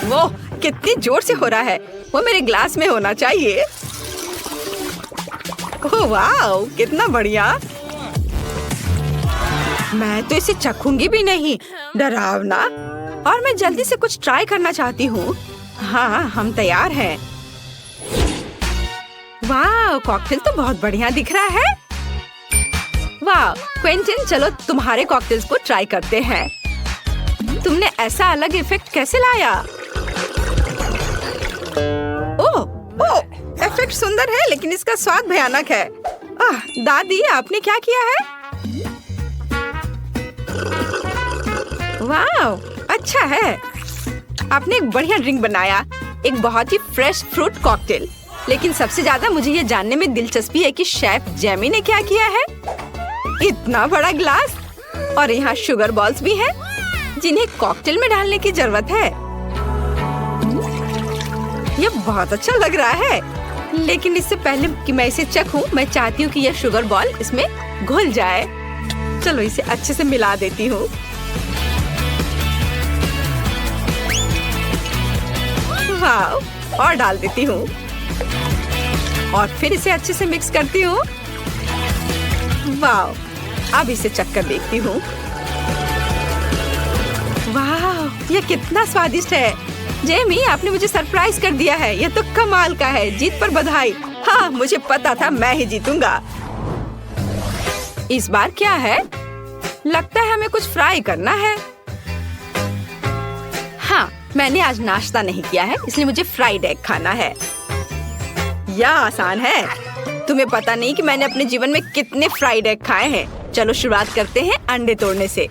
वो कितनी जोर से हो रहा है। वो मेरे ग्लास में होना चाहिए। ओह वाह, कितना बढ़िया। मैं तो इसे चखूंगी भी नहीं, डरावना। और मैं जल्दी से कुछ ट्राई करना चाहती हूँ। हाँ, हम तैयार हैं। वाह, कॉकटेल तो बहुत बढ़िया दिख रहा है। वाह क्विंटन, चलो तुम्हारे कॉकटेल्स को ट्राई करते हैं। तुमने ऐसा अलग इफेक्ट कैसे लाया? ओह, इफेक्ट सुंदर है लेकिन इसका स्वाद भयानक है। दादी, आपने क्या किया है? वाह, अच्छा है। आपने एक बढ़िया ड्रिंक बनाया, एक बहुत ही फ्रेश फ्रूट कॉकटेल। लेकिन सबसे ज्यादा मुझे ये जानने में दिलचस्पी है कि शेफ जेमी ने क्या किया है। इतना बड़ा ग्लास और यहाँ शुगर बॉल्स भी हैं, जिन्हें कॉकटेल में डालने की जरूरत है। ये बहुत अच्छा लग रहा है, लेकिन इससे पहले कि मैं इसे चखूं, मैं चाहती हूँ कि यह शुगर बॉल इसमें घुल जाए। चलो इसे अच्छे से मिला देती हूँ। वाह, और डाल देती हूँ और फिर इसे अच्छे से मिक्स करती हूँ। वाह, अब इसे चखकर देखती हूँ। वाह, ये कितना स्वादिष्ट है। जेमी, आपने मुझे सरप्राइज कर दिया है। ये तो कमाल का है। जीत पर बधाई। हाँ, मुझे पता था मैं ही जीतूंगा। इस बार क्या है? लगता है हमें कुछ फ्राई करना है। हाँ, मैंने आज नाश्ता नहीं किया है, इसलिए मुझे फ्राइड एग खाना है। यह आसान है। तुम्हें पता नहीं कि मैंने अपने जीवन में कितने फ्राइड एग खाए हैं। चलो शुरुआत करते हैं अंडे तोड़ने से।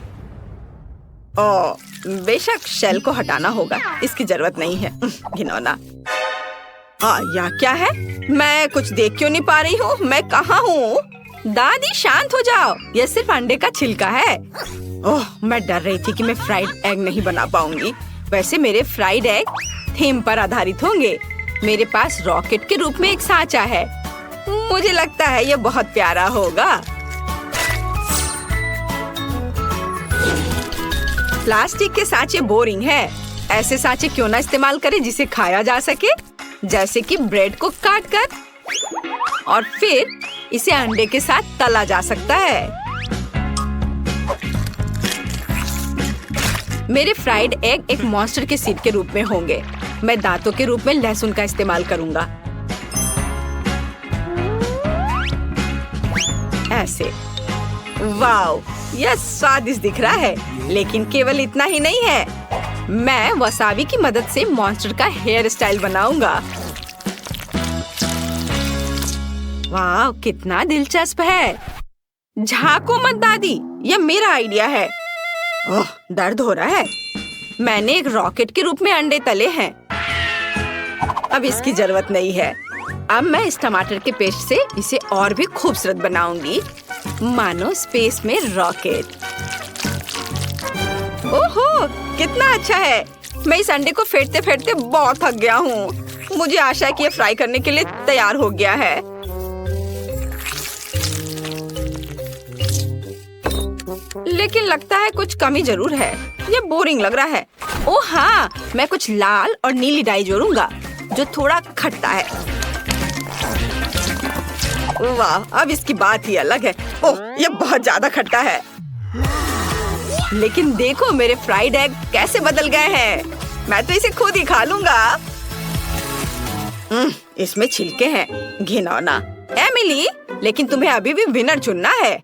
ओह, बेशक शेल को हटाना होगा, इसकी जरूरत नहीं है। घिनौना। यह क्या है? मैं कुछ देख क्यों नहीं पा रही हूँ? मैं कहाँ हूँ? दादी, शांत हो जाओ। यह सिर्फ अंडे का छिलका है। ओह, मैं डर रही थी कि मैं फ्राइड एग नहीं बना पाऊंगी। वैसे मेरे फ्राइड एग थीम पर आधारित होंगे। मेरे पास रॉकेट के रूप में एक सांचा है। मुझे लगता है यह बहुत प्यारा होगा। प्लास्टिक के सांचे बोरिंग है। ऐसे सांचे क्यों ना इस्तेमाल करें जिसे खाया जा सके, जैसे कि ब्रेड को काटकर और फिर इसे अंडे के साथ तला जा सकता है। मेरे फ्राइड एग एक मॉन्स्टर के सीड के रूप में होंगे। मैं दांतों के रूप में लहसुन का इस्तेमाल करूंगा। ऐसे। वाव, यह स्वादिष्ट दिख रहा है, लेकिन केवल इतना ही नहीं है। मैं वसाबी की मदद से मॉन्स्टर का हेयर स्टाइल बनाऊंगा। वाव, कितना दिलचस्प है। झांको मत दादी, यह मेरा आइडिया है। ओह, दर्द हो रहा है। मैंने एक रॉकेट के रूप में अंडे तले हैं। अब इसकी जरूरत नहीं है। अब मैं इस टमाटर के पेस्ट से इसे और भी खूबसूरत बनाऊंगी, मानो स्पेस में रॉकेट। ओहो, कितना अच्छा है। मैं इस अंडे को फेंटते फेंटते बहुत थक गया हूँ। मुझे आशा है कि यह फ्राई करने के लिए तैयार हो गया है। लेकिन लगता है कुछ कमी जरूर है। ये बोरिंग लग रहा है। ओह हाँ, मैं कुछ लाल और नीली डाई जोड़ूंगा जो थोड़ा खट्टा है। वाह, अब इसकी बात ही अलग है। ओह, ये बहुत ज्यादा खट्टा है। लेकिन देखो मेरे फ्राइड एग कैसे बदल गए हैं। मैं तो इसे खुद ही खा लूंगा। इसमें छिलके हैं, घिनौना। एमिली, लेकिन तुम्हें अभी भी विनर चुनना है।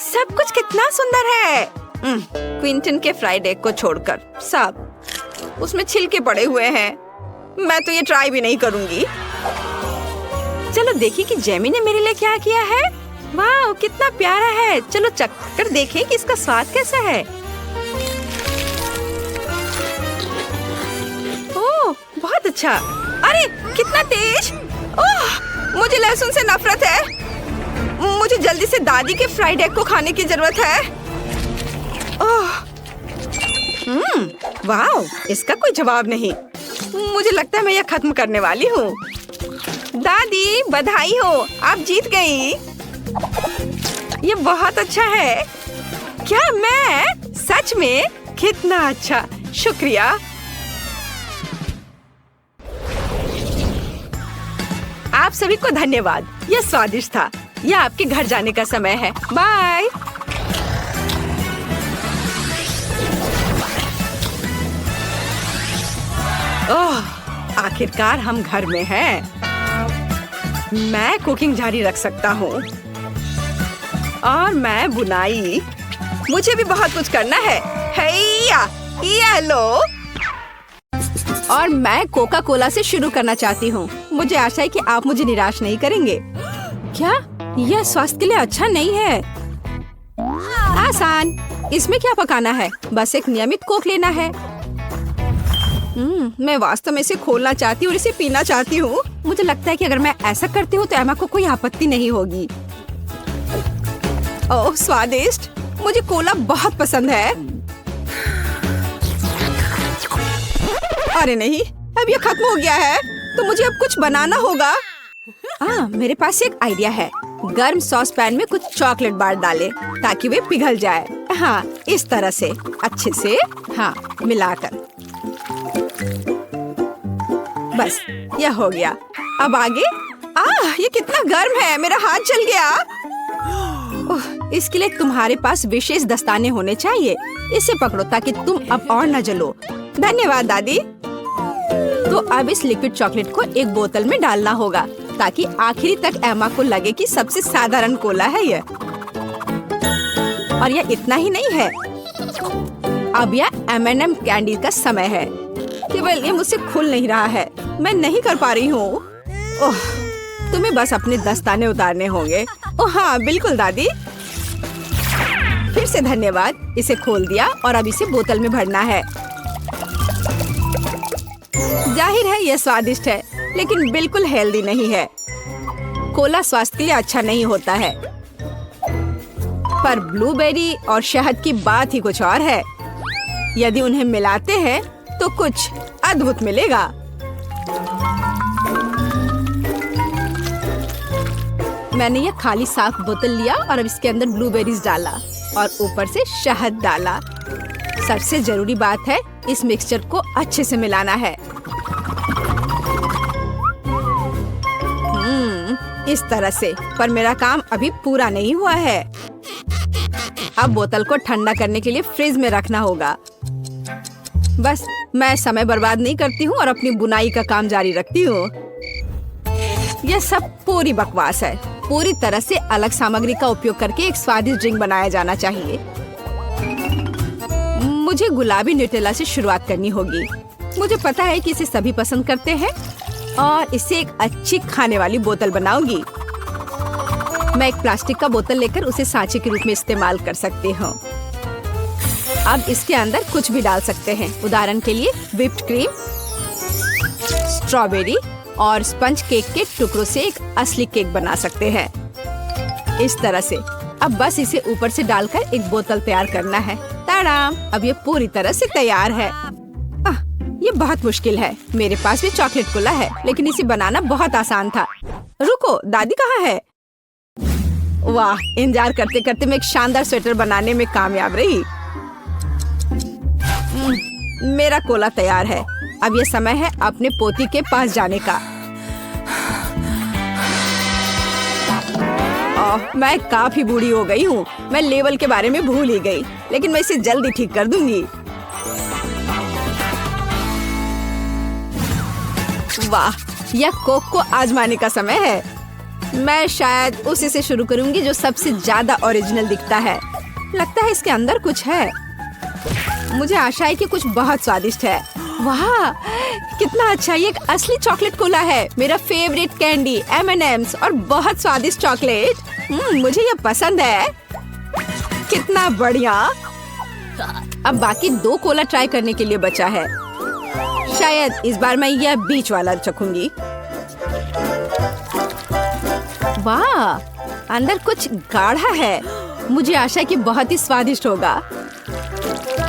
सब कुछ कितना सुंदर है। क्विंटन के फ्राइड एग को छोड़कर सब उसमें छिलके पड़े हुए हैं। मैं तो ये ट्राई भी नहीं करूंगी। चलो देखिए कि जेमी ने मेरे लिए क्या किया है। वाह, कितना प्यारा है। चलो चख कर देखें कि इसका स्वाद कैसा है। ओह, बहुत अच्छा। अरे कितना तेज। ओह, मुझे लहसुन से नफरत है। मुझे जल्दी से दादी के फ्राइड एग को खाने की जरूरत है। ओह, वाह, इसका कोई जवाब नहीं। मुझे लगता है मैं यह खत्म करने वाली हूँ। दादी, बधाई हो, आप जीत गई। ये बहुत अच्छा है। क्या मैं? सच में? कितना अच्छा, शुक्रिया। आप सभी को धन्यवाद। यह स्वादिष्ट था। यह आपके घर जाने का समय है। बाय। ओह, आखिरकार हम घर में हैं। मैं कुकिंग जारी रख सकता हूँ और मैं बुनाई। मुझे भी बहुत कुछ करना है। हैया, ये लो। और मैं कोका कोला से शुरू करना चाहती हूँ। मुझे आशा है कि आप मुझे निराश नहीं करेंगे। क्या यह स्वास्थ्य के लिए अच्छा नहीं है? आसान। इसमें क्या पकाना है? बस एक नियमित कोक लेना है। मैं वास्तव में इसे खोलना चाहती हूँ और इसे पीना चाहती हूँ। मुझे लगता है कि अगर मैं ऐसा करती हूँ तो एमा को कोई आपत्ति नहीं होगी। ओह, स्वादिष्ट। मुझे कोला बहुत पसंद है। अरे नहीं, अब ये खत्म हो गया है तो मुझे अब कुछ बनाना होगा। मेरे पास एक आइडिया है। गर्म सॉस पैन में कुछ चॉकलेट बार डालें ताकि वे पिघल जाए। हाँ, इस तरह से अच्छे से मिलाकर। बस यह हो गया। अब आगे। ये कितना गर्म है, मेरा हाथ जल गया। इसके लिए तुम्हारे पास विशेष दस्ताने होने चाहिए। इसे पकड़ो ताकि तुम अब और न जलो। धन्यवाद दादी। तो अब इस लिक्विड चॉकलेट को एक बोतल में डालना होगा ताकि आखिरी तक एमा को लगे कि सबसे साधारण कोला है यह। और यह इतना ही नहीं है। अब यह M&M कैंडी का समय है। केवल ये मुझसे खुल नहीं रहा है। मैं नहीं कर पा रही हूँ। ओह, तुम्हें बस अपने दस्ताने उतारने होंगे। ओह हाँ, बिल्कुल दादी। फिर से धन्यवाद। इसे खोल दिया और अब इसे बोतल में भरना है। जाहिर है यह स्वादिष्ट है, लेकिन बिल्कुल हेल्दी नहीं है। कोला स्वास्थ्य के लिए अच्छा नहीं होता है। पर ब्लूबेरी और शहद की बात ही कुछ और है। यदि उन्हें मिलाते हैं तो कुछ अद्भुत मिलेगा। मैंने यह खाली साफ बोतल लिया और अब इसके अंदर ब्लूबेरीज डाला और ऊपर से शहद डाला। सबसे जरूरी बात है, इस मिक्सचर को अच्छे से मिलाना है। इस तरह से। पर मेरा काम अभी पूरा नहीं हुआ है। अब बोतल को ठंडा करने के लिए फ्रिज में रखना होगा। बस मैं समय बर्बाद नहीं करती हूँ और अपनी बुनाई का काम जारी रखती हूँ। यह सब पूरी बकवास है। पूरी तरह से अलग सामग्री का उपयोग करके एक स्वादिष्ट ड्रिंक बनाया जाना चाहिए। मुझे गुलाबी न्यूटेला से शुरुआत करनी होगी। मुझे पता है कि इसे सभी पसंद करते हैं और इससे एक अच्छी खाने वाली बोतल बनाऊंगी। मैं एक प्लास्टिक का बोतल लेकर उसे सांचे के रूप में इस्तेमाल कर सकती हूँ। अब इसके अंदर कुछ भी डाल सकते हैं। उदाहरण के लिए व्हिप्ड क्रीम, स्ट्रॉबेरी और स्पंज केक के टुकड़ों से एक असली केक बना सकते हैं। इस तरह से। अब बस इसे ऊपर से डालकर एक बोतल तैयार करना है। ताड़ाम! अब ये पूरी तरह से तैयार है। ये बहुत मुश्किल है। मेरे पास भी चॉकलेट कोला है, लेकिन इसे बनाना बहुत आसान था। रुको, दादी कहाँ है? वाह, इंतजार करते करते मैं एक शानदार स्वेटर बनाने में कामयाब रही। मेरा कोला तैयार है। अब ये समय है अपने पोती के पास जाने का। मैं काफी बूढ़ी हो गई हूँ। मैं लेवल के बारे में भूल ही गई, लेकिन मैं इसे जल्दी ठीक कर दूंगी। वाह, यह कोक को आजमाने का समय है। मैं शायद उसी से शुरू करूंगी जो सबसे ज्यादा ओरिजिनल दिखता है। लगता है इसके अंदर कुछ है। मुझे आशा है कि कुछ बहुत स्वादिष्ट है। वाह, कितना अच्छा! ये एक असली चॉकलेट कोला है। मेरा फेवरेट कैंडी M&M's और बहुत स्वादिष्ट चॉकलेट। मुझे ये पसंद है। कितना बढ़िया! अब बाकी 2 कोला ट्राई करने के लिए बचा है। शायद इस बार मैं यह बीच वाला चखूंगी। वाह, अंदर कुछ गाढ़ा है। मुझे आशा है कि बहुत ही स्वादिष्ट होगा।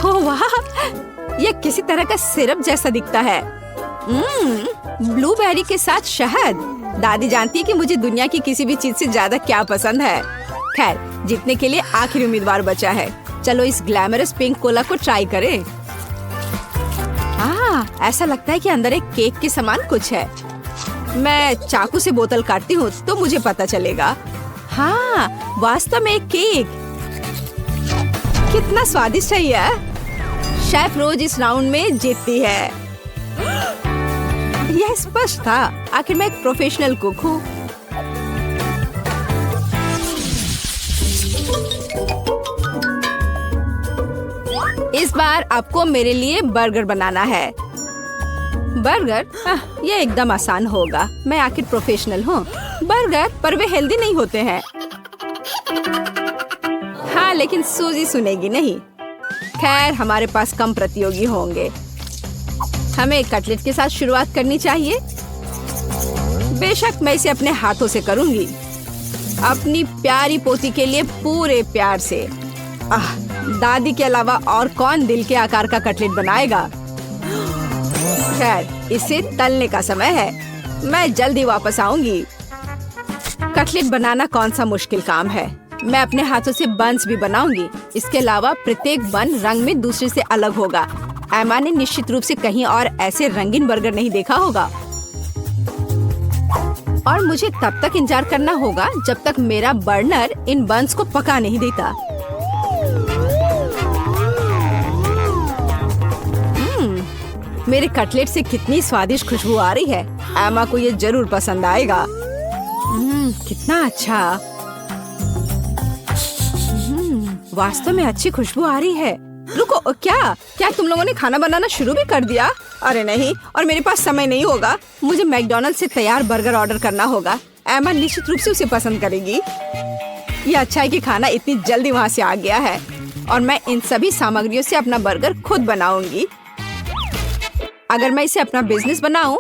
ओह वाह, यह किसी तरह का सिरप जैसा दिखता है। ब्लूबेरी के साथ शहद। दादी जानती है कि मुझे दुनिया की किसी भी चीज से ज्यादा क्या पसंद है। खैर, जीतने के लिए आखिरी उम्मीदवार बचा है। चलो इस ग्लैमरस पिंक कोला को ट्राई करें। ऐसा लगता है कि अंदर एक केक के समान कुछ है। मैं चाकू से बोतल काटती हूँ तो मुझे पता चलेगा। हाँ, वास्तव में एक केक। कितना स्वादिष्ट है यह। शेफ रोज इस राउंड में जीतती है। यह स्पष्ट था, आखिर मैं एक प्रोफेशनल कुक हूँ। इस बार आपको मेरे लिए बर्गर बनाना है। बर्गर? यह एकदम आसान होगा, मैं आखिर प्रोफेशनल हूँ। बर्गर, पर वे हेल्दी नहीं होते हैं। हाँ, लेकिन सूजी सुनेगी नहीं। खैर, हमारे पास कम प्रतियोगी होंगे। हमें कटलेट के साथ शुरुआत करनी चाहिए। बेशक मैं इसे अपने हाथों से करूंगी, अपनी प्यारी पोती के लिए पूरे प्यार से। दादी के अलावा और कौन दिल के आकार का कटलेट बनाएगा। खैर, इसे तलने का समय है। मैं जल्दी वापस आऊंगी। कटलेट बनाना कौन सा मुश्किल काम है। मैं अपने हाथों से बन्स भी बनाऊंगी। इसके अलावा प्रत्येक बन रंग में दूसरे से अलग होगा। एमा ने निश्चित रूप से कहीं और ऐसे रंगीन बर्गर नहीं देखा होगा। और मुझे तब तक इंतजार करना होगा जब तक मेरा बर्नर इन बन्स को पका नहीं देता। मेरे कटलेट से कितनी स्वादिष्ट खुशबू आ रही है। एमा को ये जरूर पसंद आएगा। कितना अच्छा। वास्तव में अच्छी खुशबू आ रही है। रुको, क्या तुम लोगों ने खाना बनाना शुरू भी कर दिया? अरे नहीं, और मेरे पास समय नहीं होगा। मुझे मैकडॉनल्ड से तैयार बर्गर ऑर्डर करना होगा। एमा निश्चित रूप से उसे पसंद करेगी। ये अच्छा है कि खाना इतनी जल्दी वहाँ से आ गया है और मैं इन सभी सामग्रियों से अपना बर्गर खुद बनाऊंगी। अगर मैं इसे अपना बिजनेस बनाऊं,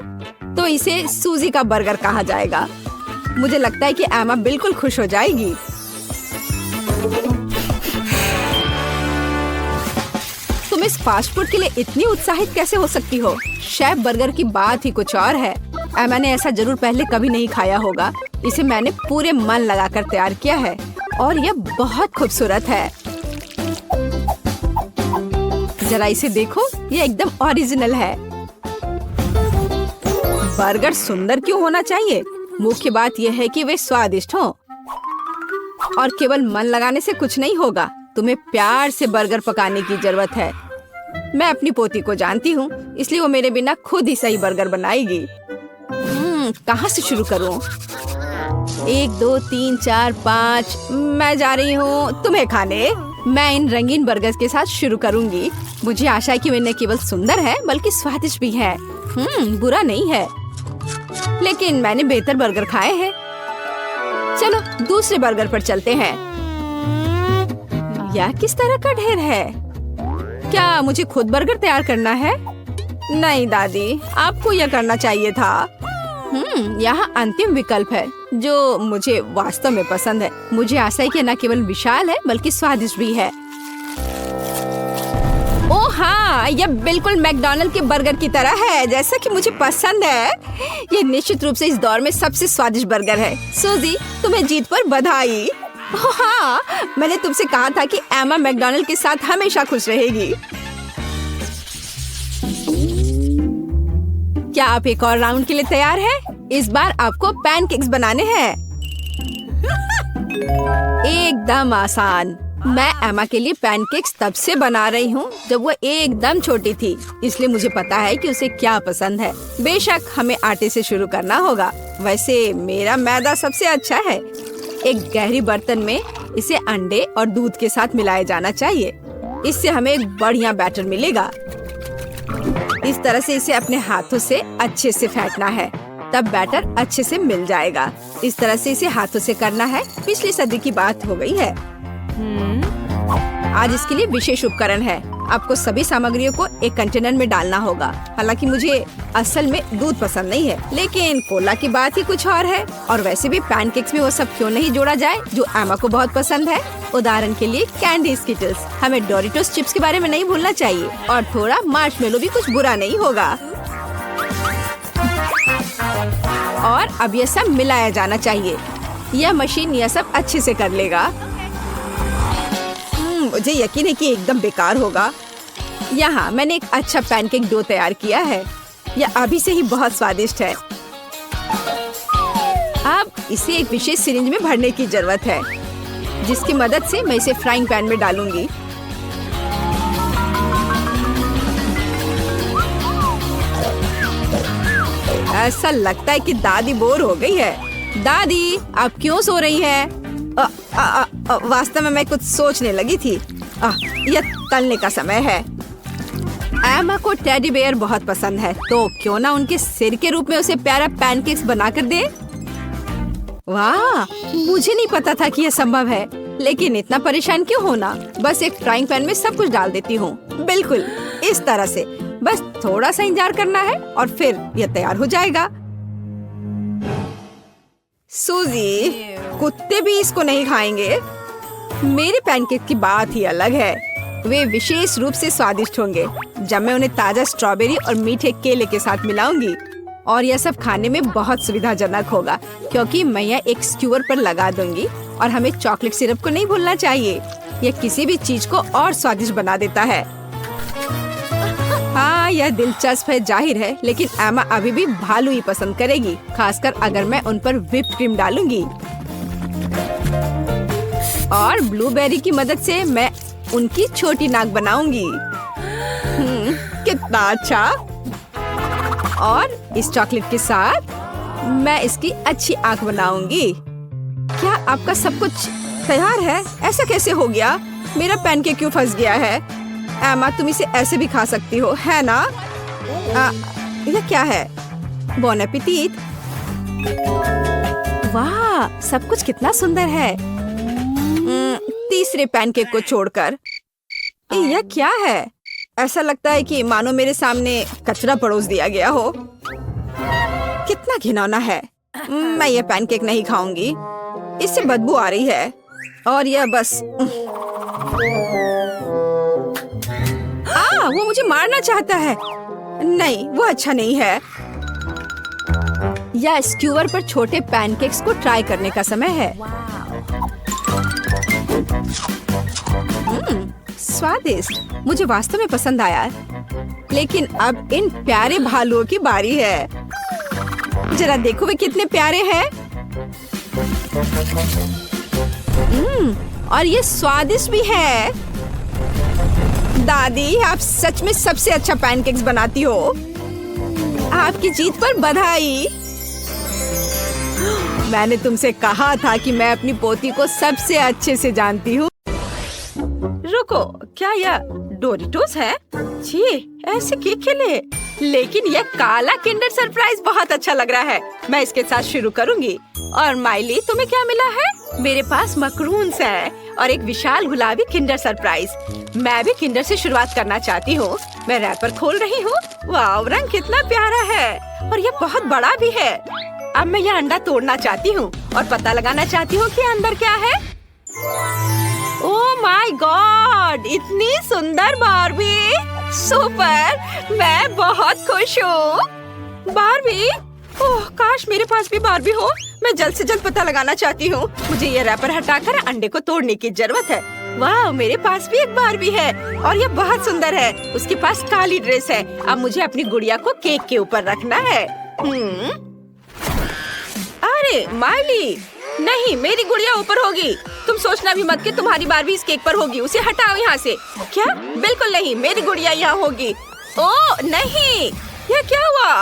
तो इसे सूजी का बर्गर कहा जाएगा। मुझे लगता है कि एमा बिल्कुल खुश हो जाएगी। तुम इस फास्ट फूड के लिए इतनी उत्साहित कैसे हो सकती हो? शेफ बर्गर की बात ही कुछ और है। एमा ने ऐसा जरूर पहले कभी नहीं खाया होगा। इसे मैंने पूरे मन लगाकर तैयार किया है और यह बहुत खूबसूरत है। जरा इसे देखो, यह एकदम ओरिजिनल है। बर्गर सुंदर क्यों होना चाहिए? मुख्य बात यह है कि वे स्वादिष्ट हों। और केवल मन लगाने से कुछ नहीं होगा, तुम्हें प्यार से बर्गर पकाने की जरूरत है। मैं अपनी पोती को जानती हूँ, इसलिए वो मेरे बिना खुद ही सही बर्गर बनाएगी। कहाँ से शुरू करूँ? 1 2 3 4 5। मैं जा रही हूँ तुम्हें खाने। मैं इन रंगीन बर्गर्स के साथ शुरू करूँगी। मुझे आशा है कि वे न केवल सुंदर है बल्कि स्वादिष्ट भी है। बुरा नहीं है, लेकिन मैंने बेहतर बर्गर खाए हैं। चलो दूसरे बर्गर पर चलते हैं। यह किस तरह का ढेर है? क्या मुझे खुद बर्गर तैयार करना है? नहीं दादी, आपको यह करना चाहिए था। यहाँ अंतिम विकल्प है जो मुझे वास्तव में पसंद है। मुझे आशा है कि न केवल विशाल है बल्कि स्वादिष्ट भी है। ओह हाँ, यह बिल्कुल मैकडॉनल्ड के बर्गर की तरह है, जैसा कि मुझे पसंद है। यह निश्चित रूप से इस दौर में सबसे स्वादिष्ट बर्गर है। सूजी, तुम्हें जीत पर बधाई। ओह हाँ, मैंने तुमसे कहा था कि एमा मैकडॉनल्ड के साथ हमेशा खुश रहेगी। क्या आप एक और राउंड के लिए तैयार हैं? इस बार आपको पैनकेक्स बनाने हैं। एकदम आसान। मैं एमा के लिए पैनकेक्स तब से बना रही हूँ जब वो एकदम छोटी थी, इसलिए मुझे पता है कि उसे क्या पसंद है। बेशक हमें आटे से शुरू करना होगा। वैसे मेरा मैदा सबसे अच्छा है। एक गहरी बर्तन में इसे अंडे और दूध के साथ मिलाया जाना चाहिए। इससे हमें एक बढ़िया बैटर मिलेगा। इस तरह से इसे अपने हाथों से अच्छे से फेंटना है, तब बैटर अच्छे से मिल जाएगा। इस तरह से इसे हाथों से करना है। पिछली सदी की बात हो गई है। आज इसके लिए विशेष उपकरण है। आपको सभी सामग्रियों को एक कंटेनर में डालना होगा। हालांकि मुझे असल में दूध पसंद नहीं है, लेकिन कोला की बात ही कुछ और है। और वैसे भी पैनकेक्स में वो सब क्यों नहीं जोड़ा जाए जो एमा को बहुत पसंद है। उदाहरण के लिए कैंडी स्किटल्स। हमें डोरिटोस चिप्स के बारे में नहीं भूलना चाहिए, और थोड़ा मार्शमेलो भी कुछ बुरा नहीं होगा। और अब यह सब मिलाया जाना चाहिए। यह मशीन यह सब अच्छे से कर लेगा। मुझे यकीन है कि एकदम बेकार होगा। यहाँ मैंने एक अच्छा पैनकेक डो तैयार किया है। यह अभी से ही बहुत स्वादिष्ट है। अब इसे एक विशेष सिरिंज में भरने की जरूरत है, जिसकी मदद से मैं इसे फ्राइंग पैन में डालूंगी। ऐसा लगता है कि दादी बोर हो गई है। दादी, आप क्यों सो रही हैं? वास्तव में मैं कुछ सोचने लगी थी। यह तलने का समय है। एमा को टेडी बेयर बहुत पसंद है, तो क्यों ना उनके सिर के रूप में उसे प्यारा पैनकेक्स बनाकर दे। वाह, मुझे नहीं पता था कि यह संभव है, लेकिन इतना परेशान क्यों होना। बस एक फ्राइंग पैन में सब कुछ डाल देती हूँ, बिल्कुल इस तरह से। बस थोड़ा सा इंतजार करना है और फिर यह तैयार हो जाएगा। सूजी, कुत्ते भी इसको नहीं खाएंगे। मेरे पैनकेक की बात ही अलग है। वे विशेष रूप से स्वादिष्ट होंगे जब मैं उन्हें ताजा स्ट्रॉबेरी और मीठे केले के साथ मिलाऊंगी। और यह सब खाने में बहुत सुविधाजनक होगा, क्योंकि मैं यह एक स्क्यूअर पर लगा दूंगी। और हमें चॉकलेट सिरप को नहीं भूलना चाहिए, यह किसी भी चीज को और स्वादिष्ट बना देता है। हाँ, यह दिलचस्प है जाहिर है, लेकिन एमा अभी भी भालू ही पसंद करेगी, खासकर अगर मैं उन पर व्हिप्ड क्रीम डालूंगी। और ब्लूबेरी की मदद से मैं उनकी छोटी नाक बनाऊंगी। कितना अच्छा। और इस चॉकलेट के साथ मैं इसकी अच्छी आंख बनाऊंगी। क्या आपका सब कुछ तैयार है? ऐसा कैसे हो गया? मेरा पैनकेक क्यों फंस गया है? एमा, तुम इसे ऐसे भी खा सकती हो, है ना? यह क्या है? बॉन एपेटिट। वाह, सब कुछ कितना सुंदर है। तीसरे पैनकेक को छोड़कर। यह क्या है? ऐसा लगता है कि मानो मेरे सामने कचरा परोस दिया गया हो। कितना घिनौना है। मैं यह पैनकेक नहीं खाऊंगी, इससे बदबू आ रही है। और यह बस वो मुझे मारना चाहता है। नहीं, वो अच्छा नहीं है। या स्क्यूअर पर छोटे पैनकेक्स को ट्राई करने का समय है। स्वादिष्ट, मुझे वास्तव में पसंद आया। लेकिन अब इन प्यारे भालुओं की बारी है। जरा देखो वे कितने प्यारे हैं। और ये स्वादिष्ट भी है। दादी, आप सच में सबसे अच्छा पैनकेक्स बनाती हो। आपकी जीत पर बधाई। मैंने तुमसे कहा था कि मैं अपनी पोती को सबसे अच्छे से जानती हूँ। रुको, क्या यह डोरिटोस है? जी, ऐसे केक खेले। लेकिन यह काला किंडर सरप्राइज बहुत अच्छा लग रहा है। मैं इसके साथ शुरू करूंगी। और माइली, तुम्हें क्या मिला है? मेरे पास मकरून्स है और एक विशाल गुलाबी किंडर सरप्राइज। मैं भी किंडर से शुरुआत करना चाहती हूँ। मैं रैपर खोल रही हूँ। वाह, रंग कितना प्यारा है और यह बहुत बड़ा भी है। अब मैं यह अंडा तोड़ना चाहती हूँ और पता लगाना चाहती हूँ कि अंदर क्या है। ओह माय गॉड, इतनी सुंदर बार्बी। सुपर, मैं बहुत खुश हूँ। बार्बी, ओह काश मेरे पास भी बार्बी हो। मैं जल्द से जल्द पता लगाना चाहती हूँ। मुझे ये रैपर हटाकर अंडे को तोड़ने की जरूरत है। वाह, मेरे पास भी एक बार्बी है और ये बहुत सुंदर है। उसके पास काली ड्रेस है। अब मुझे अपनी गुड़िया को केक के ऊपर रखना है। अरे माइली, नहीं, मेरी गुड़िया ऊपर होगी। तुम सोचना भी मत कि तुम्हारी बार्बी इस केक पर होगी। उसे हटाओ यहाँ से। क्या? बिल्कुल नहीं, मेरी गुड़िया यहाँ होगी। ओह नहीं, यह क्या हुआ?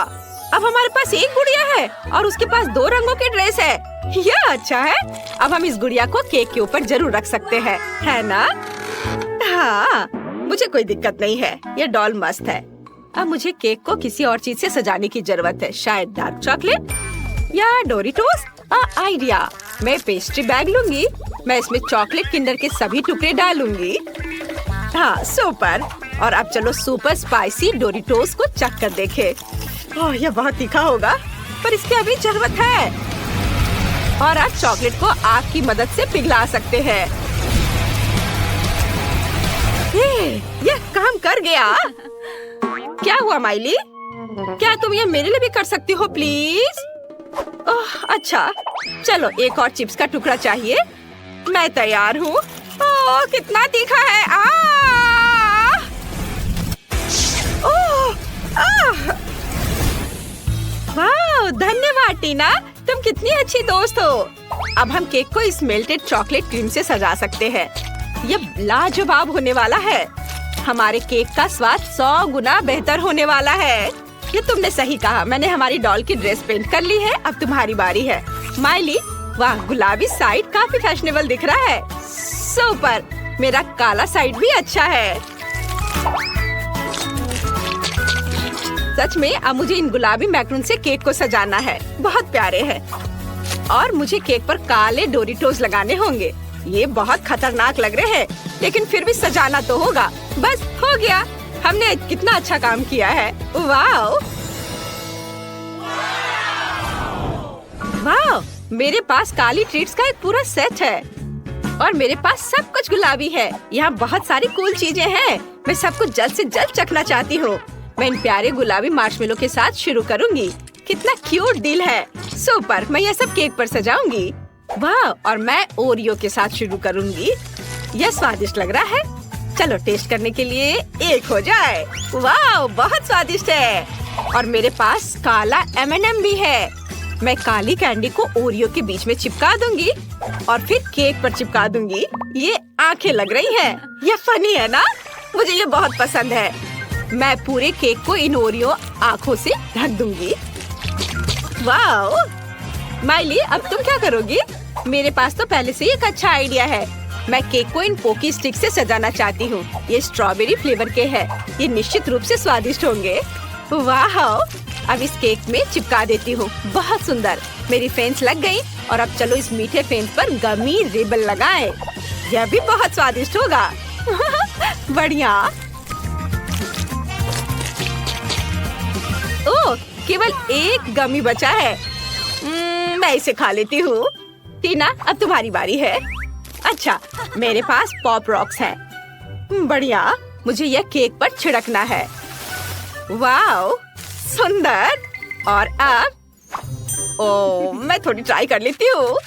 अब हमारे पास एक गुड़िया है और उसके पास 2 रंगों की ड्रेस है। यह अच्छा है। अब हम इस गुड़िया को केक के ऊपर जरूर रख सकते हैं, है ना? हाँ, मुझे कोई दिक्कत नहीं है। यह डॉल मस्त है। अब मुझे केक को किसी और चीज से सजाने की जरूरत है। शायद डार्क चॉकलेट या डोरिटोस। आइडिया, मैं पेस्ट्री बैग लूंगी। मैं इसमें चॉकलेट किंडर के सभी टुकड़े डालूंगी। हाँ, सुपर। और अब चलो सुपर स्पाइसी डोरिटोस को चख कर देखें। ओह, यह बहुत तीखा होगा, पर इसकी अभी जरूरत है। और आप चॉकलेट को आग की मदद से पिघला सकते हैं। यह काम कर गया। क्या हुआ माइली? क्या तुम ये मेरे लिए भी कर सकती हो प्लीज? ओह अच्छा, चलो एक और चिप्स का टुकड़ा चाहिए। मैं तैयार हूँ। ओह कितना तीखा है। ओह, वाह, ओह धन्यवाद टीना, तुम कितनी अच्छी दोस्त हो। अब हम केक को इस मेल्टेड चॉकलेट क्रीम से सजा सकते हैं। ये लाजवाब होने वाला है। हमारे केक का स्वाद 100 गुना बेहतर होने वाला है। ये तुमने सही कहा। मैंने हमारी डॉल की ड्रेस पेंट कर ली है। अब तुम्हारी बारी है। माइली, वाह गुलाबी साइड काफी फैशनेबल दिख रहा है। सुपर, मेरा काला साइड भी अच्छा है। सच में अब मुझे इन गुलाबी मैक्रून से केक को सजाना है। बहुत प्यारे हैं। और मुझे केक पर काले डोरिटोस लगाने होंगे। ये बहुत खतरनाक लग रहे हैं, लेकिन फिर भी सजाना तो होगा। बस हो गया। हमने कितना अच्छा काम किया है। वाह वाह, मेरे पास काली ट्रीट्स का एक पूरा सेट है और मेरे पास सब कुछ गुलाबी है। यहाँ बहुत सारी कूल चीजें हैं। मैं सब कुछ जल्द से जल्द चखना चाहती हूँ। मैं इन प्यारे गुलाबी मार्शमेलो के साथ शुरू करूँगी। कितना क्यूट दिल है। सुपर, मैं यह सब केक पर सजाऊंगी। वाह, और मैं ओरियो के साथ शुरू करूँगी। यह स्वादिष्ट लग रहा है। चलो टेस्ट करने के लिए एक हो जाए। वाह, बहुत स्वादिष्ट है। और मेरे पास काला M&M भी है। मैं काली कैंडी को ओरियो के बीच में चिपका दूंगी और फिर केक पर चिपका दूंगी। ये आंखें लग रही हैं। ये फनी है ना? मुझे ये बहुत पसंद है। मैं पूरे केक को इन ओरियो आंखों से ढक दूंगी। वाह माइली, अब तुम क्या करोगी? मेरे पास तो पहले से ही एक अच्छा आइडिया है। मैं केक को इन पोकी स्टिक से सजाना चाहती हूँ। ये स्ट्रॉबेरी फ्लेवर के हैं। ये निश्चित रूप से स्वादिष्ट होंगे। वाह, अब इस केक में चिपका देती हूँ। बहुत सुंदर, मेरी फेंस लग गई। और अब चलो इस मीठे फेंस पर गमी रिबन लगाएं। यह भी बहुत स्वादिष्ट होगा। बढ़िया। ओह, केवल एक गमी बचा है। मैं इसे खा लेती हूँ। टीना, अब तुम्हारी बारी है। अच्छा, मेरे पास पॉप रॉक्स हैं। बढ़िया, मुझे यह केक पर छिड़कना है। वाह, सुंदर। और अब मैं थोड़ी ट्राई कर लेती हूँ।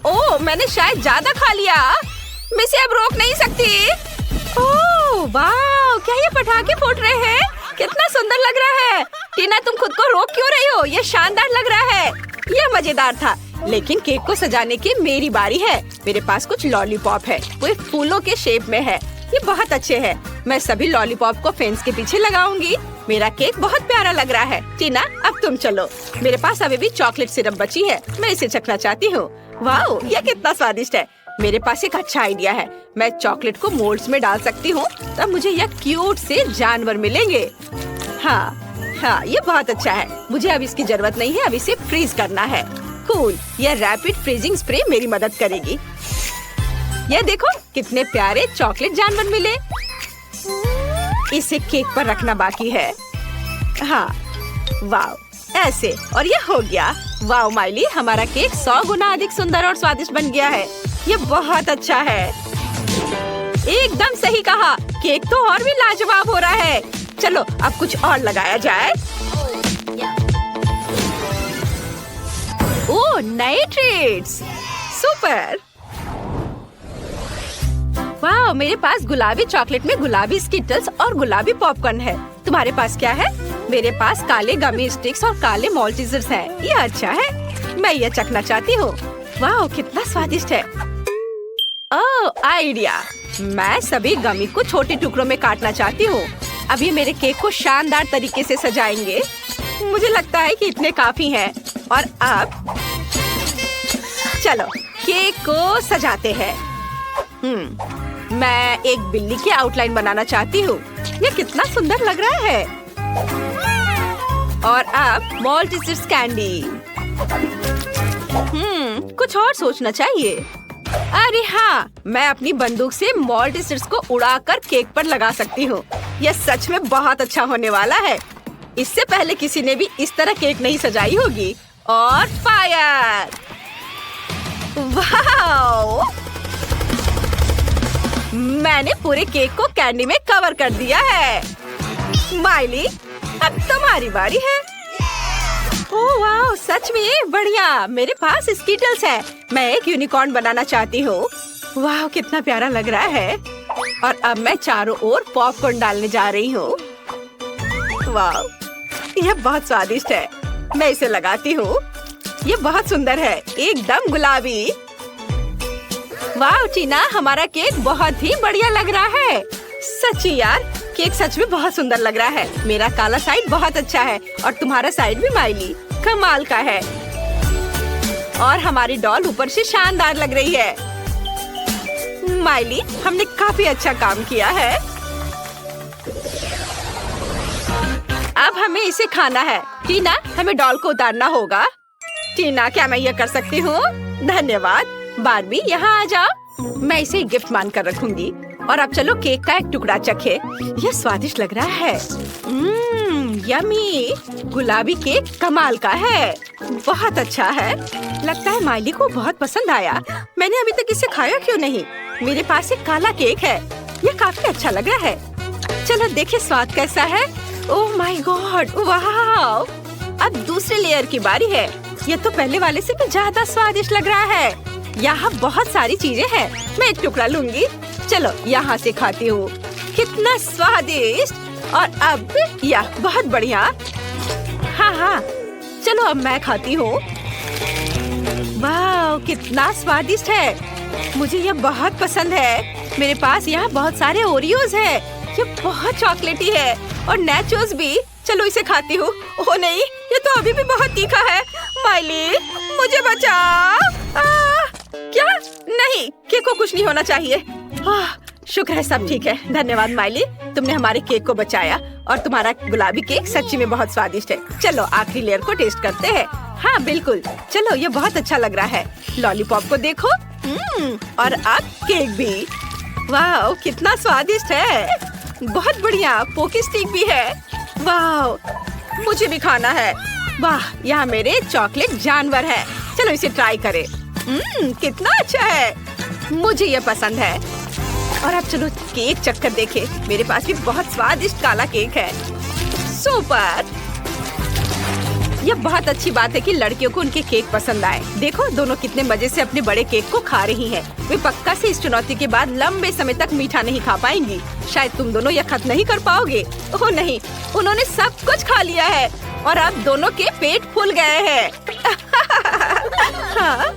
ओह, मैंने शायद ज्यादा खा लिया। मैं इसे अब रोक नहीं सकती। ओह वाह, क्या ये पटाखे फूट रहे हैं? कितना सुंदर लग रहा है। टीना, तुम खुद को रोक क्यों रही हो? ये शानदार लग रहा है। यह मजेदार था। लेकिन केक को सजाने की मेरी बारी है। मेरे पास कुछ लॉलीपॉप है। वो फूलों के शेप में है। ये बहुत अच्छे हैं। मैं सभी लॉलीपॉप को फेंस के पीछे लगाऊंगी। मेरा केक बहुत प्यारा लग रहा है। टीना, अब तुम चलो। मेरे पास अभी भी चॉकलेट सिरप बची है। मैं इसे चखना चाहती हूँ। वाह, यह कितना स्वादिष्ट है। मेरे पास एक अच्छा आइडिया है। मैं चॉकलेट को मोल्ड्स में डाल सकती हूँ। तब मुझे यह क्यूट से जानवर मिलेंगे। हाँ, ये बहुत अच्छा है। मुझे अब इसकी जरूरत नहीं है। अब इसे फ्रीज करना है। कूल, यह रैपिड फ्रीजिंग स्प्रे मेरी मदद करेगी। यह देखो, कितने प्यारे चॉकलेट जानवर मिले। इसे केक पर रखना बाकी है। हाँ, वाह, ऐसे। और यह हो गया। वाह माइली, हमारा केक 100 गुना अधिक सुंदर और स्वादिष्ट बन गया है। यह बहुत अच्छा है। एकदम सही कहा। केक तो और भी लाजवाब हो रहा है। चलो अब कुछ और लगाया जाए। ओह, नए ट्रीट्स। सुपर। वाह, मेरे पास गुलाबी चॉकलेट में गुलाबी स्किटल्स और गुलाबी पॉपकॉर्न है। तुम्हारे पास क्या है? मेरे पास काले गमी स्टिक्स और काले मॉल्टीजर्स हैं। ये अच्छा है। मैं ये चखना चाहती हूँ। वाह, कितना स्वादिष्ट है। ओह, आइडिया। मैं सभी गमी को छोटे टुकड़ों में काटना चाहती हूँ। अब ये मेरे केक को शानदार तरीके से सजाएंगे। मुझे लगता है कि इतने काफी हैं। और अब चलो केक को सजाते हैं। मैं एक बिल्ली की आउटलाइन बनाना चाहती हूँ। ये कितना सुंदर लग रहा है। और अब मॉल्टीजर्स कैंडी। कुछ और सोचना चाहिए। अरे हाँ, मैं अपनी बंदूक से मॉल्टीजर्स को उड़ाकर केक पर लगा सकती हूँ। यह सच में बहुत अच्छा होने वाला है। इससे पहले किसी ने भी इस तरह केक नहीं सजाई होगी। और फायर। वाओ, मैंने पूरे केक को कैंडी में कवर कर दिया है। माइली, अब तुम्हारी बारी है। ओह वाह, सच में बढ़िया। मेरे पास स्कीटल्स है। मैं एक यूनिकॉर्न बनाना चाहती हूँ। वाह, कितना प्यारा लग रहा है। और अब मैं चारों ओर पॉपकॉर्न डालने जा रही हूँ। वाह, यह बहुत स्वादिष्ट है। मैं इसे लगाती हूँ। ये बहुत सुंदर है, एकदम गुलाबी। वाह टीना, हमारा केक बहुत ही बढ़िया लग रहा है। सच्ची यार, केक सच में बहुत सुंदर लग रहा है। मेरा काला साइड बहुत अच्छा है और तुम्हारा साइड भी माइली कमाल का है। और हमारी डॉल ऊपर से शानदार लग रही है। माइली, हमने काफी अच्छा काम किया है। अब हमें इसे खाना है। टीना, हमें डॉल को उतारना होगा। टीना, क्या मैं यह कर सकती हूँ? धन्यवाद। बार्बी, यहाँ आ जाओ। मैं इसे गिफ्ट मानकर रखूंगी। और अब चलो केक का एक टुकड़ा चखे। यह स्वादिष्ट लग रहा है। यमी। गुलाबी केक कमाल का है, बहुत अच्छा है। लगता है माइली को बहुत पसंद आया। मैंने अभी तक इसे खाया क्यों नहीं? मेरे पास एक काला केक है, यह काफी अच्छा लग रहा है। चलो देखिए स्वाद कैसा है। ओह माय गॉड, वाह! अब दूसरे लेयर की बारी है। यह तो पहले वाले से भी ज्यादा स्वादिष्ट लग रहा है। यहाँ बहुत सारी चीजें हैं। मैं एक टुकड़ा लूंगी। चलो यहाँ से खाती हूँ। कितना स्वादिष्ट! और अब यह बहुत बढ़िया। हाँ, चलो अब मैं खाती हूँ। वाह, कितना स्वादिष्ट है। मुझे यह बहुत पसंद है। मेरे पास यहाँ बहुत सारे ओरियोज है। यह बहुत चॉकलेटी है और नैचोस भी। चलो इसे खाती हूँ। ओह नहीं, ये तो अभी भी बहुत तीखा है। माइली, मुझे बचा। क्या? नहीं, केक को कुछ नहीं होना चाहिए। शुक्र है सब ठीक है। धन्यवाद माइली, तुमने हमारे केक को बचाया। और तुम्हारा गुलाबी केक सच्ची में बहुत स्वादिष्ट है। चलो आखिरी लेयर को टेस्ट करते हैं। हाँ बिल्कुल, चलो ये बहुत अच्छा लग रहा है। लॉलीपॉप को देखो। और अब केक भी। वाह, कितना स्वादिष्ट है। बहुत बढ़िया। पोकी स्टिक भी है। वाह, मुझे भी खाना है। वाह, यहाँ मेरे चॉकलेट जानवर है। चलो इसे ट्राई करें। कितना अच्छा है, मुझे ये पसंद है। और अब चलो केक चक्कर देखे। मेरे पास भी बहुत स्वादिष्ट काला केक है। सुपर! यह बहुत अच्छी बात है कि लड़कियों को उनके केक पसंद आए। देखो दोनों कितने मजे से अपने बड़े केक को खा रही हैं। वे पक्का से इस चुनौती के बाद लंबे समय तक मीठा नहीं खा पाएंगी। शायद तुम दोनों यह खत्म नहीं कर पाओगे। ओह नहीं, उन्होंने सब कुछ खा लिया है और अब दोनों के पेट फूल गए हैं। हाँ?